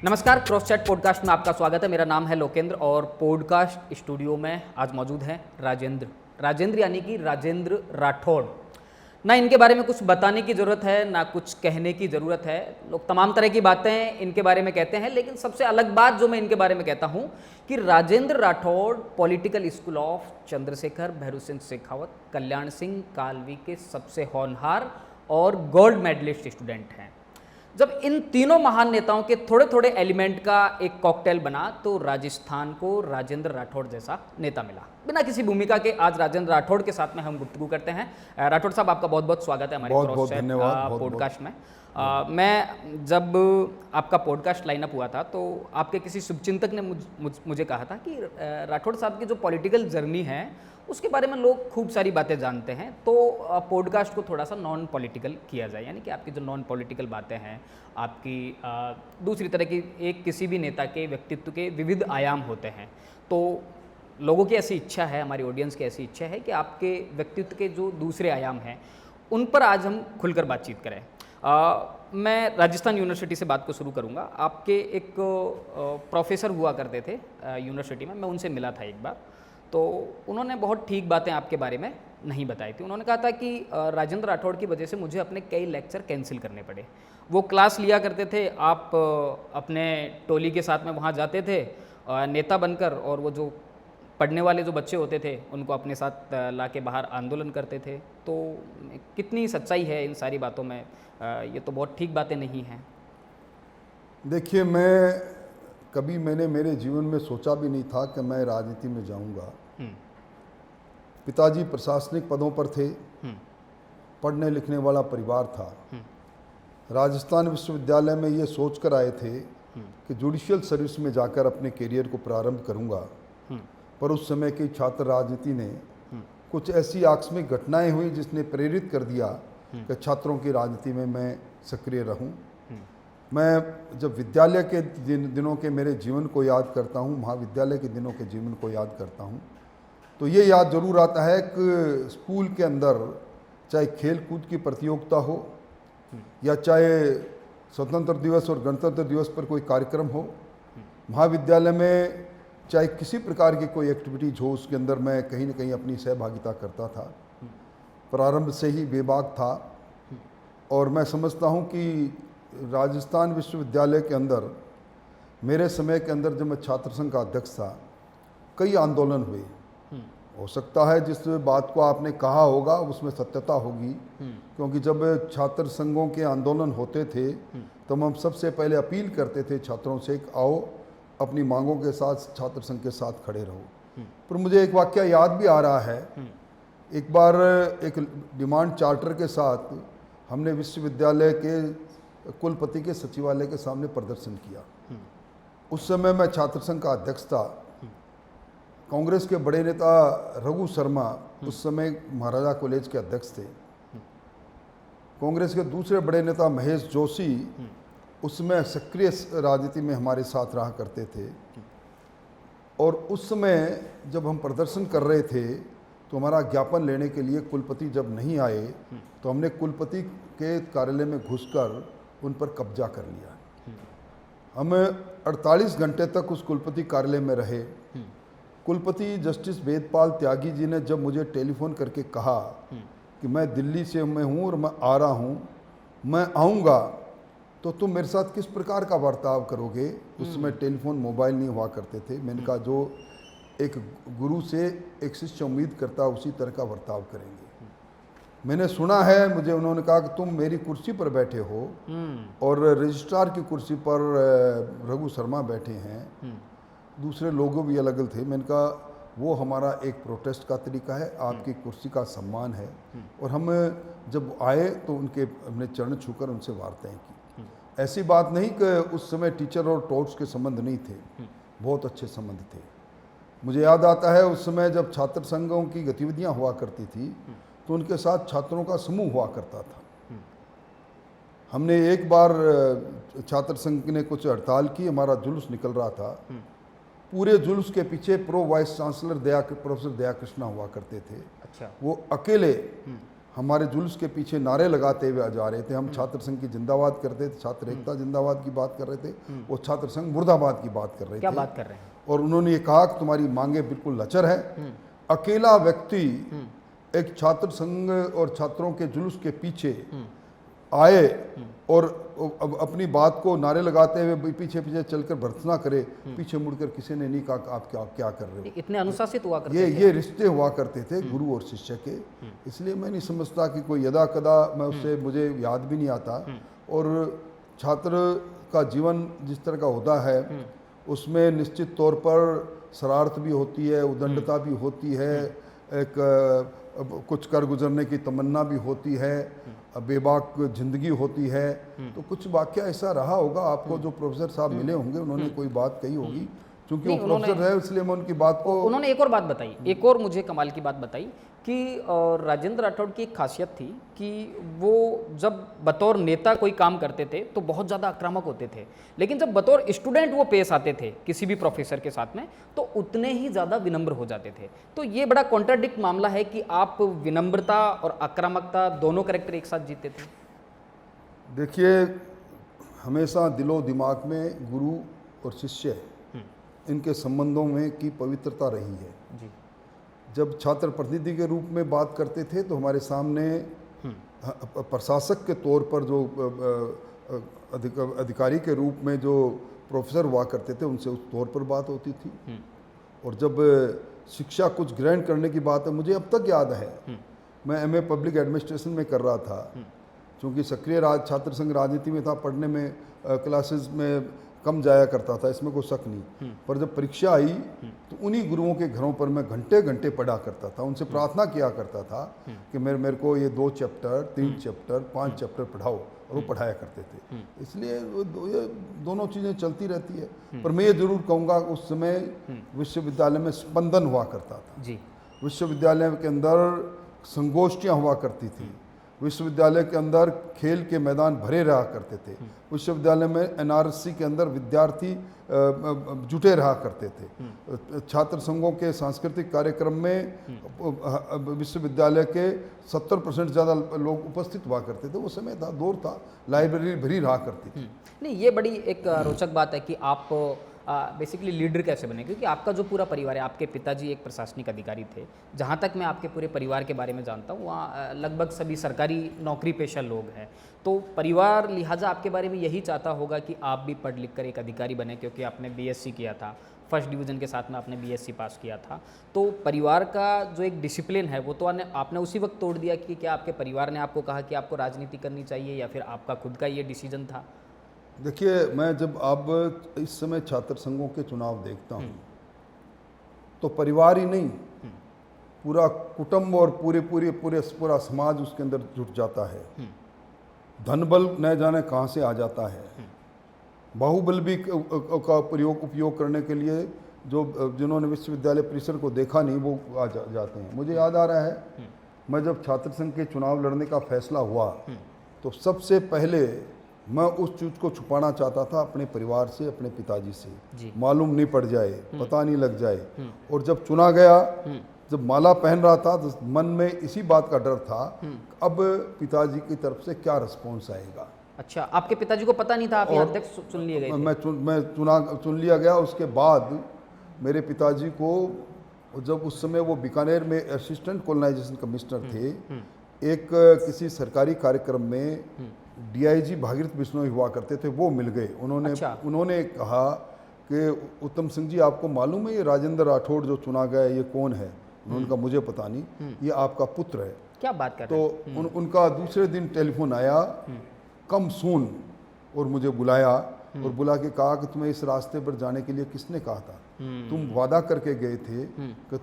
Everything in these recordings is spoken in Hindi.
नमस्कार, क्रॉस चैट पॉडकास्ट में आपका स्वागत है। मेरा नाम है लोकेंद्र और पॉडकास्ट स्टूडियो में आज मौजूद हैं राजेंद्र यानी कि राजेंद्र राठौड़। ना इनके बारे में कुछ बताने की ज़रूरत है ना कुछ कहने की ज़रूरत है। लोग तमाम तरह की बातें इनके बारे में कहते हैं, लेकिन सबसे अलग बात जो मैं इनके बारे में कहता हूँ कि Rajendra Rathore political school of Chandrashekhar Bhairu Singh Shekhawat Kalyan Singh Kalvi के सबसे होनहार और गोल्ड मेडलिस्ट स्टूडेंट हैं। जब इन तीनों महान नेताओं के थोड़े थोड़े एलिमेंट का एक कॉकटेल बना तो राजस्थान को राजेंद्र राठौड़ जैसा नेता मिला। बिना किसी भूमिका के आज राजेंद्र राठौड़ के साथ में हम गुफ्तगू करते हैं। राठौड़ साहब, आपका बहुत बहुत स्वागत है हमारे क्रॉस चैट पॉडकास्ट में। मैं जब आपका पॉडकास्ट लाइनअप हुआ था तो आपके किसी शुभचिंतक ने मुझे कहा था कि राठौड़ साहब की जो पॉलिटिकल जर्नी है उसके बारे में लोग खूब सारी बातें जानते हैं, तो पॉडकास्ट को थोड़ा सा नॉन पॉलिटिकल किया जाए, यानी कि आपकी जो नॉन पॉलिटिकल बातें हैं, आपकी दूसरी तरह की एक किसी भी नेता के व्यक्तित्व के विविध आयाम होते हैं। तो लोगों की ऐसी इच्छा है, हमारी ऑडियंस की ऐसी इच्छा है कि आपके व्यक्तित्व के जो दूसरे आयाम हैं उन पर आज हम खुलकर बातचीत करें। मैं राजस्थान यूनिवर्सिटी से बात को शुरू करूंगा। आपके एक प्रोफेसर हुआ करते थे यूनिवर्सिटी में, मैं उनसे मिला था एक बार, तो उन्होंने बहुत ठीक बातें आपके बारे में नहीं बताई थी। उन्होंने कहा था कि राजेंद्र राठौड़ की वजह से मुझे अपने कई लेक्चर कैंसिल करने पड़े। वो क्लास लिया करते थे, आप अपने टोली के साथ में वहाँ जाते थे नेता बनकर, और वो जो पढ़ने वाले जो बच्चे होते थे उनको अपने साथ ला के बाहर आंदोलन करते थे। तो कितनी सच्चाई है इन सारी बातों में? ये तो बहुत ठीक बातें नहीं हैं। देखिए, मैंने मेरे जीवन में सोचा भी नहीं था कि मैं राजनीति में जाऊंगा। पिताजी प्रशासनिक पदों पर थे, पढ़ने लिखने वाला परिवार था। राजस्थान विश्वविद्यालय में ये सोच कर आए थे कि जुडिशियल सर्विस में जाकर अपने करियर को प्रारंभ करूंगा, पर उस समय की छात्र राजनीति ने कुछ ऐसी आकस्मिक घटनाएं हुई जिसने प्रेरित कर दिया कि छात्रों की राजनीति में मैं सक्रिय रहूं। मैं जब विद्यालय के दिनों के मेरे जीवन को याद करता हूं, महाविद्यालय के दिनों के जीवन को याद करता हूं, तो ये याद जरूर आता है कि स्कूल के अंदर चाहे खेल कूद की प्रतियोगिता हो या चाहे स्वतंत्र दिवस और गणतंत्र दिवस पर कोई कार्यक्रम हो, महाविद्यालय में चाहे किसी प्रकार की कोई एक्टिविटीज हो, उसके अंदर मैं कहीं न कहीं अपनी सहभागिता करता था। प्रारंभ से ही बेबाक था, और मैं समझता हूँ कि राजस्थान विश्वविद्यालय के अंदर मेरे समय के अंदर जब मैं छात्र संघ का अध्यक्ष था, कई आंदोलन हुए। हो सकता है जिस बात को आपने कहा होगा उसमें सत्यता होगी, क्योंकि जब छात्र संघों के आंदोलन होते थे तो हम सबसे पहले अपील करते थे छात्रों से कि आओ अपनी मांगों के साथ छात्र संघ के साथ खड़े रहो। पर मुझे एक वाकया याद भी आ रहा है। एक बार एक डिमांड चार्टर के साथ हमने विश्वविद्यालय के कुलपति के सचिवालय के सामने प्रदर्शन किया। उस समय मैं छात्र संघ का अध्यक्ष था। कांग्रेस के बड़े नेता रघु शर्मा उस समय महाराजा कॉलेज के अध्यक्ष थे। कांग्रेस के दूसरे बड़े नेता महेश जोशी उसमें सक्रिय राजनीति में हमारे साथ रहा करते थे। और उस समय जब हम प्रदर्शन कर रहे थे तो हमारा ज्ञापन लेने के लिए कुलपति जब नहीं आए तो हमने कुलपति के कार्यालय में घुसकर उन पर कब्जा कर लिया। हम 48 घंटे तक उस कुलपति कार्यालय में रहे। कुलपति जस्टिस वेदपाल त्यागी जी ने जब मुझे टेलीफोन करके कहा कि मैं दिल्ली से मैं हूँ और मैं आ रहा हूँ, मैं आऊँगा, तो तुम मेरे साथ किस प्रकार का बर्ताव करोगे? उस समय टेलीफोन मोबाइल नहीं हुआ करते थे। मैंने कहा जो एक गुरु से एक शिष्य उम्मीद करता है उसी तरह का बर्ताव करेंगे। मैंने सुना है, मुझे उन्होंने कहा कि तुम मेरी कुर्सी पर बैठे हो और रजिस्ट्रार की कुर्सी पर रघु शर्मा बैठे हैं, दूसरे लोग भी अलग अलग थे। मैंने कहा वो हमारा एक प्रोटेस्ट का तरीका है, आपकी कुर्सी का सम्मान है। और हम जब आए तो उनके हमने चरण छूकर उनसे वार्ताएं की। ऐसी बात नहीं कि उस समय टीचर और टॉट्स के संबंध नहीं थे, बहुत अच्छे संबंध थे। मुझे याद आता है उस समय जब छात्र संघों की गतिविधियां हुआ करती थी तो उनके साथ छात्रों का समूह हुआ करता था। हमने एक बार छात्र संघ ने कुछ हड़ताल की, हमारा जुलूस निकल रहा था। पूरे जुलूस के पीछे प्रो वाइस चांसलर प्रोफेसर दया कृष्णा हुआ करते थे। अच्छा। वो अकेले हमारे जुलूस के पीछे नारे लगाते हुए जा रहे थे। हम छात्र संघ की जिंदाबाद करते थे, छात्र एकता जिंदाबाद की बात कर रहे थे, वो छात्र संघ मुर्दाबाद की बात कर रहे क्या थे। बात कर रहे हैं? और उन्होंने ये कहा कि तुम्हारी मांगे बिल्कुल लचर है। अकेला व्यक्ति एक छात्र संघ और छात्रों के जुलूस के पीछे आए और अपनी बात को नारे लगाते हुए पीछे पीछे चलकर भर्त्सना करे, पीछे मुड़कर किसी ने नहीं कहा कि आप क्या कर रहे हो। इतने अनुशासित हुआ करते थे? ये रिश्ते हुआ करते थे गुरु और शिष्य के। इसलिए मैं नहीं समझता कि कोई यदा कदा मैं उससे, मुझे याद भी नहीं आता। और छात्र का जीवन जिस तरह का होता है उसमें निश्चित तौर पर शरारत भी होती है, उदंडता भी होती है, एक कुछ कर गुजरने की तमन्ना भी होती है, बेबाक जिंदगी होती है। तो कुछ वाक्य ऐसा रहा होगा, आपको जो प्रोफेसर साहब मिले होंगे उन्होंने कोई बात कही होगी, क्योंकि वो प्रोफेसर है इसलिए मैं उनकी बात को। उन्होंने एक और बात बताई, एक और मुझे कमाल की बात बताई कि राजेंद्र राठौड़ की एक खासियत थी कि वो जब बतौर नेता कोई काम करते थे तो बहुत ज़्यादा आक्रामक होते थे, लेकिन जब बतौर स्टूडेंट वो पेश आते थे किसी भी प्रोफेसर के साथ में तो उतने ही ज़्यादा विनम्र हो जाते थे। तो ये बड़ा कॉन्ट्राडिक्ट मामला है कि आप विनम्रता और आक्रामकता दोनों कैरेक्टर एक साथ जीते थे। देखिए, हमेशा दिलो दिमाग में गुरु और शिष्य इनके संबंधों में की पवित्रता रही है जी। जब छात्र प्रतिनिधि के रूप में बात करते थे तो हमारे सामने प्रशासक के तौर पर जो अधिकारी के रूप में जो प्रोफेसर हुआ करते थे उनसे उस तौर पर बात होती थी। और जब शिक्षा कुछ ग्रहण करने की बात है, मुझे अब तक याद है, मैं एमए पब्लिक एडमिनिस्ट्रेशन में कर रहा था, क्योंकि सक्रिय छात्र संघ राजनीति में था, पढ़ने में क्लासेस में कम जाया करता था, इसमें कोई शक नहीं। पर जब परीक्षा आई तो उन्हीं गुरुओं के घरों पर मैं घंटे घंटे पढ़ा करता था, उनसे प्रार्थना किया करता था कि मेरे को ये 2 चैप्टर 3 चैप्टर 5 चैप्टर पढ़ाओ, और वो पढ़ाया करते थे। इसलिए ये दोनों चीज़ें चलती रहती है। पर मैं ये जरूर कहूँगा उस समय विश्वविद्यालय में स्पंदन हुआ करता था जी। विश्वविद्यालय के अंदर संगोष्ठियाँ हुआ करती थी, विश्वविद्यालय के अंदर खेल के मैदान भरे रहा करते थे, विश्वविद्यालय में एनआरसी के अंदर विद्यार्थी जुटे रहा करते थे, छात्र संघों के सांस्कृतिक कार्यक्रम में विश्वविद्यालय के 70% ज़्यादा लोग उपस्थित हुआ करते थे। वो समय था, दौर था, लाइब्रेरी भरी रहा करती थी। नहीं, ये बड़ी एक रोचक बात है कि आप बेसिकली लीडर कैसे बने, क्योंकि आपका जो पूरा परिवार है, आपके पिताजी एक प्रशासनिक अधिकारी थे, जहाँ तक मैं आपके पूरे परिवार के बारे में जानता हूँ वहाँ लगभग सभी सरकारी नौकरी पेशा लोग हैं। तो परिवार लिहाजा आपके बारे में यही चाहता होगा कि आप भी पढ़ लिख कर एक अधिकारी बने, क्योंकि आपने बीएससी किया था, फर्स्ट डिवीज़न के साथ में आपने बीएससी पास किया था। तो परिवार का जो एक डिसिप्लिन है वो तो आपने उसी वक्त तोड़ दिया कि क्या आपके परिवार ने आपको कहा कि आपको राजनीति करनी चाहिए, या फिर आपका खुद का ये डिसीजन था? देखिए, मैं जब अब इस समय छात्र संघों के चुनाव देखता हूँ तो परिवार ही नहीं, पूरा कुटुंब और पूरा समाज उसके अंदर जुट जाता है। धन बल न जाने कहाँ से आ जाता है, बाहुबल भी का उपयोग करने के लिए जिन्होंने विश्वविद्यालय परिसर को देखा नहीं वो जाते हैं। मुझे याद आ रहा है, मैं जब छात्र संघ के चुनाव लड़ने का फैसला हुआ तो सबसे पहले मैं उस चीज़ को छुपाना चाहता था अपने परिवार से, अपने पिताजी से, मालूम नहीं पड़ जाए, पता नहीं लग जाए। और जब चुना गया, जब माला पहन रहा था तो मन में इसी बात का डर था, अब पिताजी की तरफ से क्या रिस्पॉन्स आएगा। अच्छा, आपके पिताजी को पता नहीं था आप यहाँ तक चुन लिए गए? मैं चुन लिया गया। उसके बाद मेरे पिताजी को, जब उस समय वो बीकानेर में असिस्टेंट कॉलोनाइजेशन कमिश्नर थे, एक किसी सरकारी कार्यक्रम में डीआईजी भागीरथ बिश्नोई हुआ करते थे, वो मिल गए। उन्होंने कहा कि उत्तम सिंह जी, आपको मालूम है ये राजेंद्र राठौड़ जो चुना गया ये कौन है? उन्होंने कहा मुझे पता नहीं, ये आपका पुत्र है। क्या बात कर रहे हैं? तो उनका दूसरे दिन टेलीफोन आया, कम सून, और मुझे बुलाया और बुला के कहा कि तुम्हें इस रास्ते पर जाने के लिए किसने कहा था? तुम वादा करके गए थे कि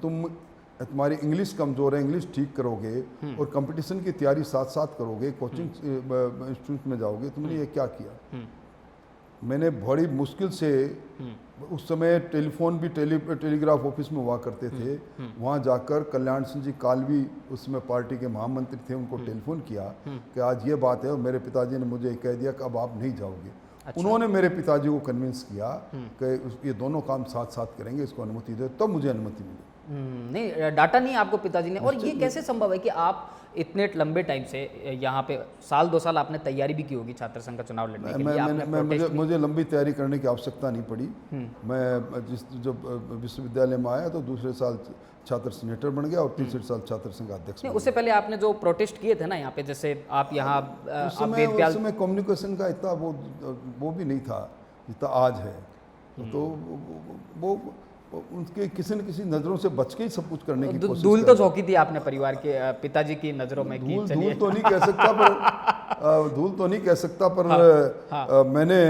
तुम्हारी इंग्लिश कमज़ोर है, इंग्लिश ठीक करोगे और कंपटीशन की तैयारी साथ साथ करोगे, कोचिंग इंस्टीट्यूट में जाओगे, तुमने ये क्या किया? मैंने बड़ी मुश्किल से, उस समय टेलीफोन भी टेलीग्राफ ऑफिस में हुआ करते थे, वहाँ जाकर कल्याण सिंह जी कालवी उस समय पार्टी के महामंत्री थे, उनको टेलीफोन किया कि आज ये बात है, और मेरे पिताजी ने मुझे कह दिया कि अब आप नहीं जाओगे। अच्छा। उन्होंने मेरे पिताजी को कन्विंस किया कि ये दोनों काम साथ साथ करेंगे, इसको अनुमति दे, तब मुझे अनुमति मिली। नहीं डाटा नहीं आपको पिताजी ने। और ये कैसे संभव है कि आप इतने लंबे टाइम से यहाँ पे साल 2 साल आपने तैयारी भी की होगी छात्र संघ का चुनाव लड़ने के लिए, आपने मुझे लंबी तैयारी करने की आवश्यकता नहीं पड़ी। मैं जब विश्वविद्यालय में आया तो दूसरे साल छात्र सीनेटर बन गया और तीसरे साल छात्र संघ अध्यक्ष। नहीं, उससे पहले आपने जो प्रोटेस्ट किए थे ना यहाँ पे, जैसे आप यहाँ उस समय कम्युनिकेशन का इतना वो भी नहीं था जितना आज है। तो वो उनके किसी न किसी नज़रों से बच के ही सब कुछ करने की कोशिश। धूल तो झोंकी थी आपने परिवार के पिताजी की नज़रों में। धूल तो नहीं कह सकता पर धूल तो नहीं कह सकता पर मैंने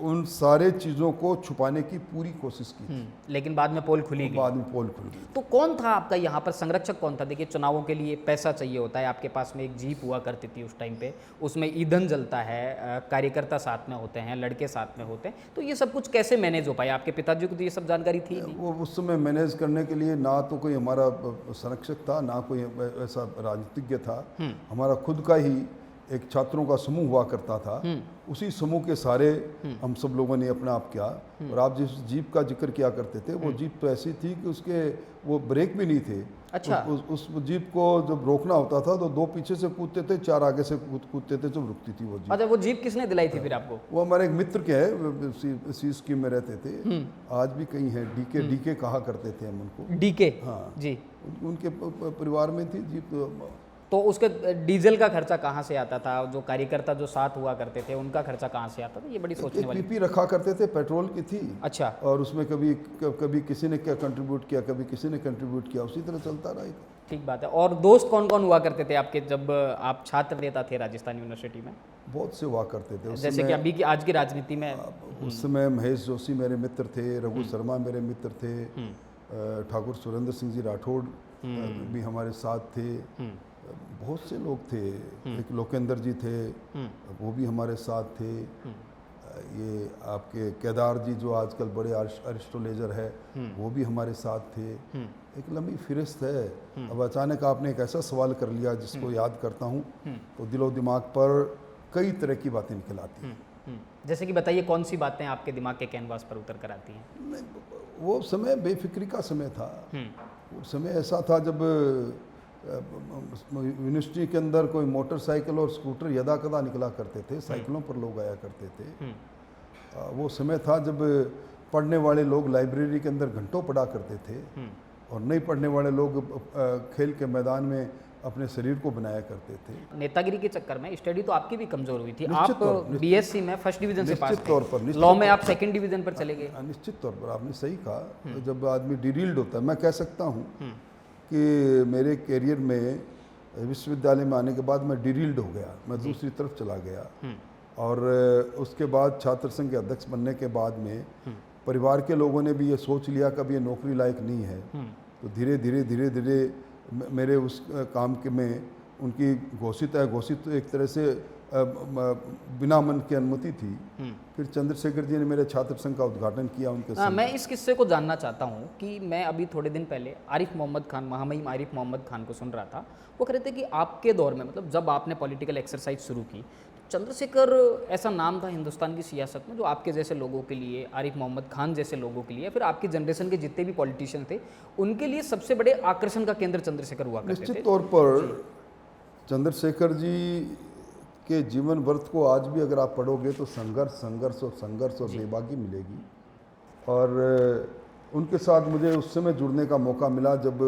उन सारे चीज़ों को छुपाने की पूरी कोशिश की। लेकिन बाद में पोल खुली गई। बाद में पोल खुल गई। तो कौन था आपका यहाँ पर संरक्षक, कौन था? देखिए चुनावों के लिए पैसा चाहिए होता है, आपके पास में एक जीप हुआ करती थी उस टाइम पे, उसमें ईंधन जलता है, कार्यकर्ता साथ में होते हैं, लड़के साथ में होते हैं, तो ये सब कुछ कैसे मैनेज हो पाया? आपके पिताजी को तो ये सब जानकारी थी नहीं? वो उस समय मैनेज करने के लिए ना तो कोई हमारा संरक्षक था, ना कोई ऐसा राजनीतिज्ञ था। हमारा खुद का ही एक छात्रों का समूह हुआ करता था। उसी समूह के सारे हम सब लोगों ने अपना आप किया। और आप जिस जीप का जिक्र किया करते थे, वो जीप तो ऐसी थी कि उसके वो ब्रेक भी नहीं थे। अच्छा। उस जीप को जब रोकना होता था तो 2 पीछे से कूदते थे, 4 आगे से कूदते थे, जब रुकती थी वो जीप। अच्छा, वो जीप किसने दिलाई थी फिर आपको? वो हमारे एक मित्र के है, सी स्कीम में रहते थे, आज भी कहीं है, डीके कहा करते थे हम उनको। डीके? हाँ जी। उनके परिवार में थी जीप। तो उसके डीजल का खर्चा कहाँ से आता था? जो कार्यकर्ता जो साथ हुआ करते थे उनका खर्चा कहाँ से आता था? ये बड़ी सोचने वाली। पीपी रखा करते थे, पेट्रोल की थी। अच्छा। और उसमें कभी किसी ने क्या कंट्रीब्यूट किया, कभी किसी ने कंट्रीब्यूट किया, उसी तरह चलता रहा। ठीक बात है। और दोस्त कौन कौन हुआ करते थे आपके जब आप छात्र नेता थे राजस्थान यूनिवर्सिटी में? बहुत से हुआ करते थे। जैसे कि अभी की आज की राजनीति में उस समय महेश जोशी मेरे मित्र थे, रघु शर्मा मेरे मित्र थे, ठाकुर सुरेंद्र सिंह जी राठौड़ भी हमारे साथ थे, बहुत से लोग थे। एक लोकेंद्र जी थे, वो भी हमारे साथ थे। ये आपके केदार जी जो आजकल बड़े एस्ट्रोलॉजर है, वो भी हमारे साथ थे। एक लंबी फिरिस्त है। अब अचानक आपने एक ऐसा सवाल कर लिया जिसको याद करता हूँ तो दिलो दिमाग पर कई तरह की बातें निकल आती हैं। जैसे कि बताइए, कौन सी बातें आपके दिमाग के कैनवास पर उतर कर आती हैं? वो समय बेफिक्री का समय था। वो समय ऐसा था जब यूनिवर्सिटी के अंदर कोई मोटरसाइकिल और स्कूटर यदा कदा निकला करते थे, साइकिलों पर लोग आया करते थे। वो समय था जब पढ़ने वाले लोग लाइब्रेरी के अंदर घंटों पढ़ा करते थे और नहीं पढ़ने वाले लोग खेल के मैदान में अपने शरीर को बनाया करते थे। नेतागिरी के चक्कर में स्टडी तो आपकी भी कमजोर हुई थी। आप बीएससी में फर्स्ट डिवीजन से पास थे, तौर पर लॉ में आप सेकंड डिवीजन पर चले गए। निश्चित तौर पर आपने सही कहा। जब आदमी डिरील्ड होता है, मैं कह सकता हूँ कि मेरे करियर में विश्वविद्यालय में आने के बाद मैं डिरील्ड हो गया, मैं दूसरी तरफ चला गया। और उसके बाद छात्र संघ के अध्यक्ष बनने के बाद में परिवार के लोगों ने भी ये सोच लिया कि अब ये नौकरी लायक नहीं है। तो धीरे धीरे मेरे उस काम के में उनकी घोषित एक तरह से बिना मन की अनुमति थी। फिर चंद्रशेखर जी ने मेरे छात्र संघ का उद्घाटन किया उनके साथ। मैं इस किस्से को जानना चाहता हूँ कि मैं अभी थोड़े दिन पहले आरिफ मोहम्मद खान, महामहिम आरिफ मोहम्मद खान को सुन रहा था। वो कह रहे थे कि आपके दौर में, मतलब जब आपने पॉलिटिकल एक्सरसाइज शुरू की, चंद्रशेखर ऐसा नाम था हिंदुस्तान की सियासत में जो आपके जैसे लोगों के लिए, आरिफ मोहम्मद खान जैसे लोगों के लिए, फिर आपकी जनरेशन के जितने भी पॉलिटिशियन थे उनके लिए सबसे बड़े आकर्षण का केंद्र चंद्रशेखर हुआ करते थे। निश्चित तौर पर चंद्रशेखर जी के जीवन वर्थ को आज भी अगर आप पढ़ोगे तो संघर्ष और बेबाकी मिलेगी। और उनके साथ मुझे उस समय जुड़ने का मौका मिला जब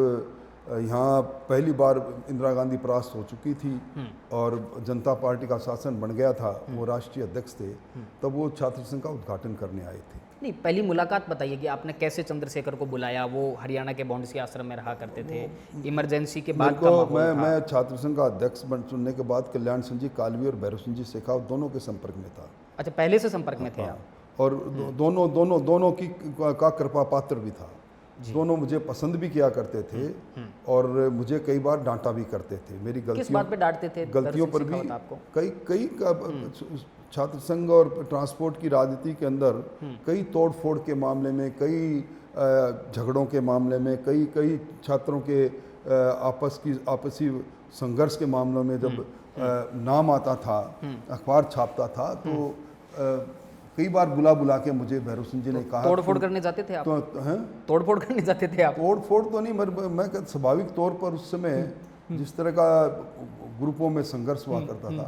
यहाँ पहली बार इंदिरा गांधी परास्त हो चुकी थी और जनता पार्टी का शासन बन गया था। वो राष्ट्रीय अध्यक्ष थे, तब वो छात्र संघ का उद्घाटन करने आए थे। नहीं, पहली मुलाकात बताइए कि आपने कैसे चंद्रशेखर को बुलाया? वो हरियाणा के बॉन्डसी आश्रम में रहा करते थे, इमरजेंसी के बाद का माहौल था। मैं छात्र संघ का अध्यक्ष चुनने के बाद कल्याण सिंह जी कालवी और भैरव सिंह जी शेखावत दोनों के संपर्क में था। अच्छा, पहले से संपर्क में थे आप? और दोनों की का कृपा पात्र भी था। दोनों मुझे पसंद भी किया करते थे और मुझे कई बार डांटा भी करते थे। मेरी गलतियों, किस बात पे डांटते थे? गलतियों पर भी आपको कई छात्र संघ और ट्रांसपोर्ट की राजनीति के अंदर कई तोड़ फोड़ के मामले में, कई झगड़ों के मामले में, कई छात्रों के आपसी संघर्ष के मामलों में जब नाम आता था, अखबार छापता था, तो कई बार बुला के मुझे भैरव सिंह जी ने कहा तोड़फोड़ करने जाते थे आप? तो हैं तोड़फोड़ करने जाते थे आप? तोड़ तो नहीं, मैं स्वाभाविक तौर पर उस समय जिस तरह का ग्रुपों में संघर्ष हुआ करता था,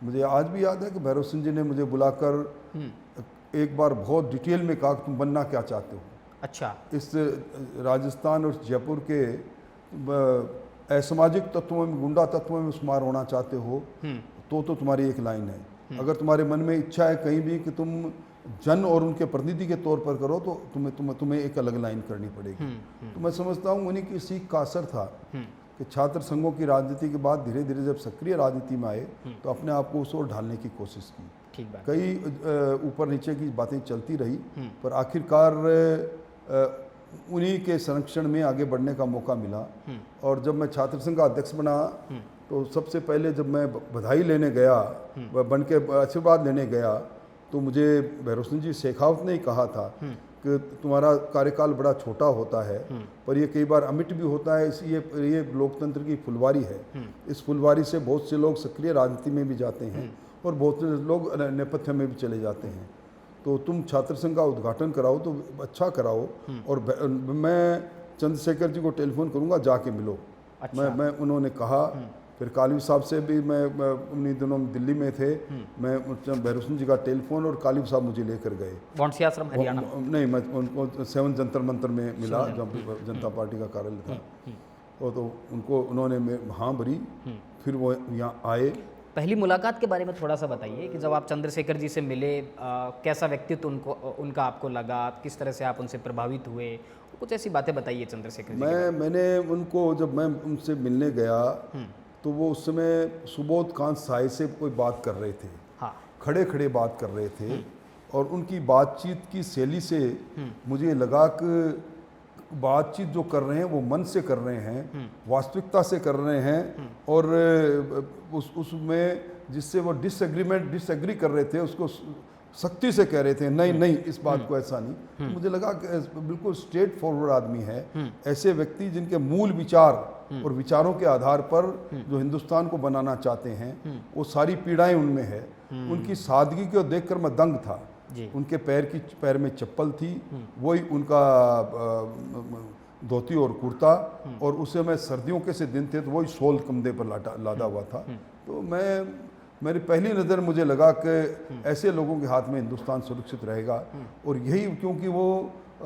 मुझे आज भी याद है कि भैरव सिंह जी ने मुझे बुलाकर एक बार बहुत डिटेल में कहा कि तुम बनना क्या चाहते हो। अच्छा। इस राजस्थान और जयपुर के असामाजिक तत्वों में, गुंडा तत्वों में शुमार होना चाहते हो तो तुम्हारी एक लाइन है। अगर तुम्हारे मन में इच्छा है कहीं भी कि तुम जन और उनके प्रतिनिधि के तौर पर करो तो तुम्हें एक अलग लाइन करनी पड़ेगी। तो मैं समझता हूँ उन्हीं की सीख का असर था कि छात्र संघों की राजनीति के बाद धीरे धीरे जब सक्रिय राजनीति में आए तो अपने आप को उस ओर ढालने की कोशिश की। ठीक बात। कई ऊपर नीचे की बातें चलती रही, पर आखिरकार उन्हीं के संरक्षण में आगे बढ़ने का मौका मिला। और जब मैं छात्र संघ का अध्यक्ष बना तो सबसे पहले जब मैं बधाई लेने गया, बन के आशीर्वाद लेने गया, तो मुझे भैरव सिंह जी शेखावत ने ही कहा था कि तुम्हारा कार्यकाल बड़ा छोटा होता है पर ये कई बार अमिट भी होता है। ये लोकतंत्र की फुलवारी है। इस फुलवारी से बहुत से लोग सक्रिय राजनीति में भी जाते हैं और बहुत से लोग नेपथ्य में भी चले जाते हैं। तो तुम छात्र संघ का उद्घाटन कराओ तो अच्छा कराओ, और मैं चंद्रशेखर जी को टेलीफोन करूंगा, जाके मिलो। अच्छा। मैं उन्होंने कहा। फिर कालीव साहब से भी मैं उन्हीं दिनों दिल्ली में थे, मैं भैरव सिंह जी का टेलीफोन, और कालीव साहब मुझे लेकर गए। बौंसी आश्रम हरियाणा? नहीं, मैं उनको 7 जंतर मंतर में मिला जब जनता पार्टी का कार्यालय था। तो उनको उन्होंने हाँ भरी। फिर वो यहाँ आए। पहली मुलाकात के बारे में थोड़ा सा बताइए कि जब आप चंद्रशेखर जी से मिले, कैसा व्यक्तित्व उनका आपको लगा, किस तरह से आप उनसे प्रभावित हुए, कुछ ऐसी बातें बताइए चंद्रशेखर जी। मैंने उनको, जब मैं उनसे मिलने गया तो वो उस समय सुबोध कांत साय से कोई बात कर रहे थे। हाँ। खड़े खड़े बात कर रहे थे, और उनकी बातचीत की शैली से मुझे लगा कि बातचीत जो कर रहे हैं वो मन से कर रहे हैं, वास्तविकता से कर रहे हैं, और उसमें जिससे वो डिसएग्री कर रहे थे उसको सख्ती से कह रहे थे नहीं इस बात को ऐसा नहीं। तो मुझे लगा कि बिल्कुल स्ट्रेट फॉरवर्ड आदमी है। ऐसे व्यक्ति जिनके मूल विचार और विचारों के आधार पर जो हिंदुस्तान को बनाना चाहते हैं वो सारी पीड़ाएं उनमें है। उनकी सादगी को देखकर मैं दंग था। उनके पैर में चप्पल थी, वही उनका धोती और कुर्ता, और उसे मैं सर्दियों के से दिन थे तो वही शॉल कंधे पर लादा हुआ था। तो मेरी पहली नज़र मुझे लगा कि ऐसे लोगों के हाथ में हिंदुस्तान सुरक्षित रहेगा। और यही क्योंकि वो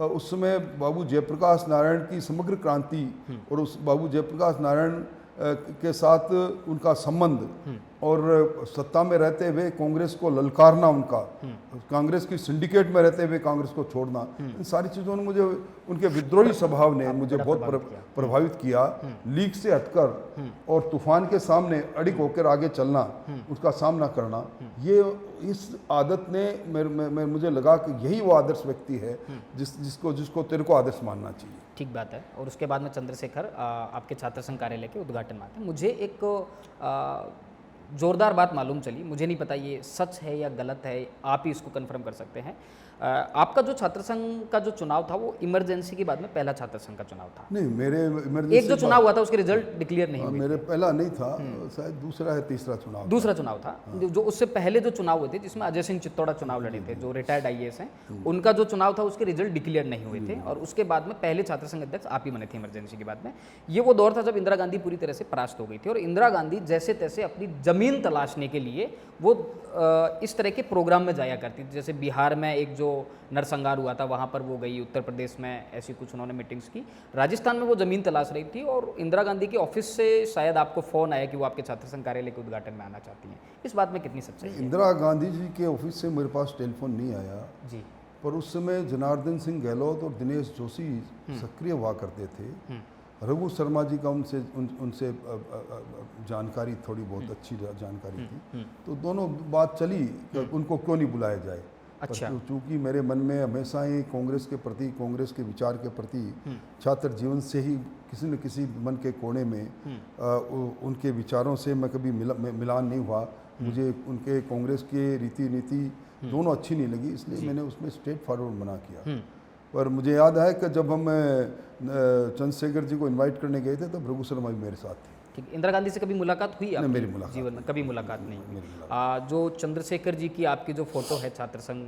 उस समय बाबू जयप्रकाश नारायण की समग्र क्रांति और उस बाबू जयप्रकाश नारायण के साथ उनका संबंध, और सत्ता में रहते हुए कांग्रेस को ललकारना, उनका कांग्रेस की सिंडिकेट में रहते हुए कांग्रेस को छोड़ना, इन सारी चीज़ों ने मुझे, उनके विद्रोही स्वभाव ने मुझे बहुत प्रभावित किया। लीक से हटकर और तूफान के सामने अड़िग होकर आगे चलना, उसका सामना करना, ये इस आदत ने मुझे लगा कि यही वो आदर्श व्यक्ति है जिसको तेरे को आदर्श मानना चाहिए। ठीक बात है। और उसके बाद में चंद्रशेखर आपके छात्र संघ कार्यालय के उद्घाटन में आते हैं। मुझे एक जोरदार बात मालूम चली, मुझे नहीं पता ये सच है या गलत है, आप ही इसको कंफर्म कर सकते हैं। आपका जो छात्र संघ का जो चुनाव था वो इमरजेंसी के बाद में पहला छात्र संघ का चुनाव था? नहीं, मेरे इमरजेंसी एक जो चुनाव हुआ था उसके रिजल्ट डिक्लेयर नहीं हुए। मेरे पहला नहीं था, शायद दूसरा है तीसरा चुनाव। दूसरा चुनाव था। जो उससे पहले जो चुनाव हुए थे जिसमें अजय सिंह चित्तौड़ा चुनाव लड़े थे, जो रिटायर्ड IAS हैं, उनका जो चुनाव था उसके रिजल्ट डिक्लेयर नहीं हुए थे, और उसके बाद में पहले छात्र संघ अध्यक्ष आप ही बने थे इमरजेंसी के बाद में। ये वो दौर था जब इंदिरा गांधी पूरी तरह से परास्त हो गई थी, और इंदिरा गांधी जैसे तैसे अपनी जमीन तलाशने के लिए वो इस तरह के प्रोग्राम में जाया करती थी। जैसे बिहार में एक जो नरसंहार हुआ था वहाँ पर वो गई, उत्तर प्रदेश में ऐसी कुछ उन्होंने मीटिंग्स की, राजस्थान में वो ज़मीन तलाश रही थी, और इंदिरा गांधी के ऑफिस से शायद आपको फ़ोन आया कि वो आपके छात्र संघ कार्यालय के उद्घाटन में आना चाहती हैं। इस बात में कितनी सच्चाई है? इंदिरा गांधी जी के ऑफिस से मेरे पास टेलीफोन नहीं आया जी, पर उस समय जनार्दन सिंह गहलोत और दिनेश जोशी सक्रिय हुआ करते थे। रघु शर्मा जी का उनसे जानकारी, थोड़ी बहुत अच्छी जानकारी थी, तो दोनों बात चली कि उनको क्यों नहीं बुलाया जाए। अच्छा। चूँकि मेरे मन में हमेशा ही कांग्रेस के प्रति, कांग्रेस के विचार के प्रति, छात्र जीवन से ही किसी न किसी मन के कोने में उनके विचारों से मैं कभी मिलान नहीं हुआ। मुझे उनके कांग्रेस के रीति नीति दोनों अच्छी नहीं लगी, इसलिए मैंने उसमें स्ट्रेट फॉरवर्ड मना किया। पर मुझे याद है कि जब हम चंद्रशेखर जी को इनवाइट करने गए थे तब रघु शर्मा भी मेरे साथ थे। ठीक, इंदिरा गांधी से कभी मुलाकात हुई आपकी मेरी मुलाकात जीवन में? कभी मुलाकात नहीं हुई। मेरी मुलाकात जो चंद्रशेखर जी की आपकी जो फोटो है छात्र संघ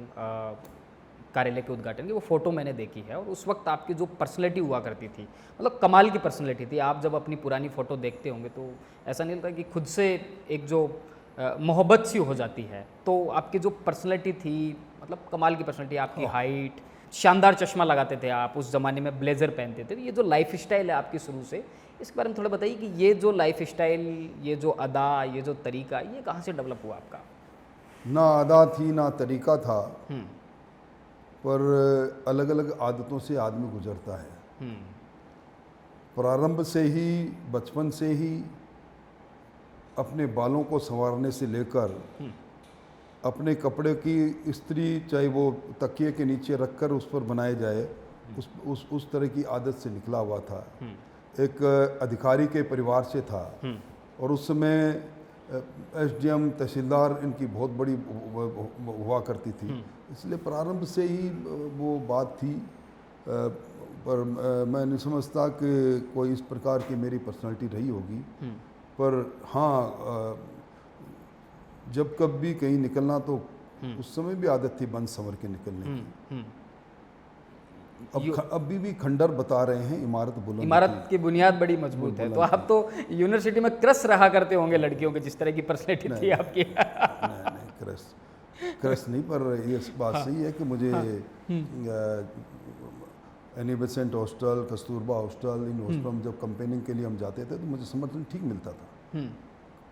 कार्यालय के उद्घाटन की, वो फोटो मैंने देखी है, और उस वक्त आपकी जो पर्सनैलिटी हुआ करती थी, मतलब कमाल की पर्सनैलिटी थी। आप जब अपनी पुरानी फ़ोटो देखते होंगे तो ऐसा नहीं लगता कि खुद से एक जो मोहब्बत सी हो जाती है। तो आपकी जो पर्सनैलिटी थी, मतलब कमाल की पर्सनैलिटी, आपकी हाइट, शानदार चश्मा लगाते थे आप, उस ज़माने में ब्लेज़र पहनते थे। ये जो लाइफ स्टाइल है आपकी शुरू से, इसके बारे में थोड़ा बताइए कि ये जो लाइफ स्टाइल, ये जो अदा, ये जो तरीका, ये कहाँ से डेवलप हुआ आपका? ना अदा थी ना तरीका था, पर अलग अलग आदतों से आदमी गुजरता है। प्रारंभ से ही, बचपन से ही अपने बालों को संवारने से लेकर अपने कपड़े की इस्त्री, चाहे वो तकिए के नीचे रखकर उस पर बनाए जाए, उस तरह की आदत से निकला हुआ था। एक अधिकारी के परिवार से था, और उस समय एसडीएम, तहसीलदार इनकी बहुत बड़ी हुआ करती थी, इसलिए प्रारंभ से ही वो बात थी। पर मैं नहीं समझता कि कोई इस प्रकार की मेरी पर्सनालिटी रही होगी। पर हाँ, जब कभी कहीं निकलना तो उस समय भी आदत थी बंद संवर के निकलने की। अभी भी खंडर बता रहे हैं, इमारत बुलंद, इमारत की बुनियाद बड़ी मजबूत है। तो आप तो यूनिवर्सिटी में क्रश रहा करते होंगे लड़कियों के, जिस तरह की पर्सनैलिटी थी आपकी। नहीं, क्रश नहीं, पर ये बात सही है कि मुझे Annie Besant hostel, Kasturba hostel, in hostel में जब कंपेनिंग के लिए हम जाते थे तो मुझे समर्थन ठीक मिलता था।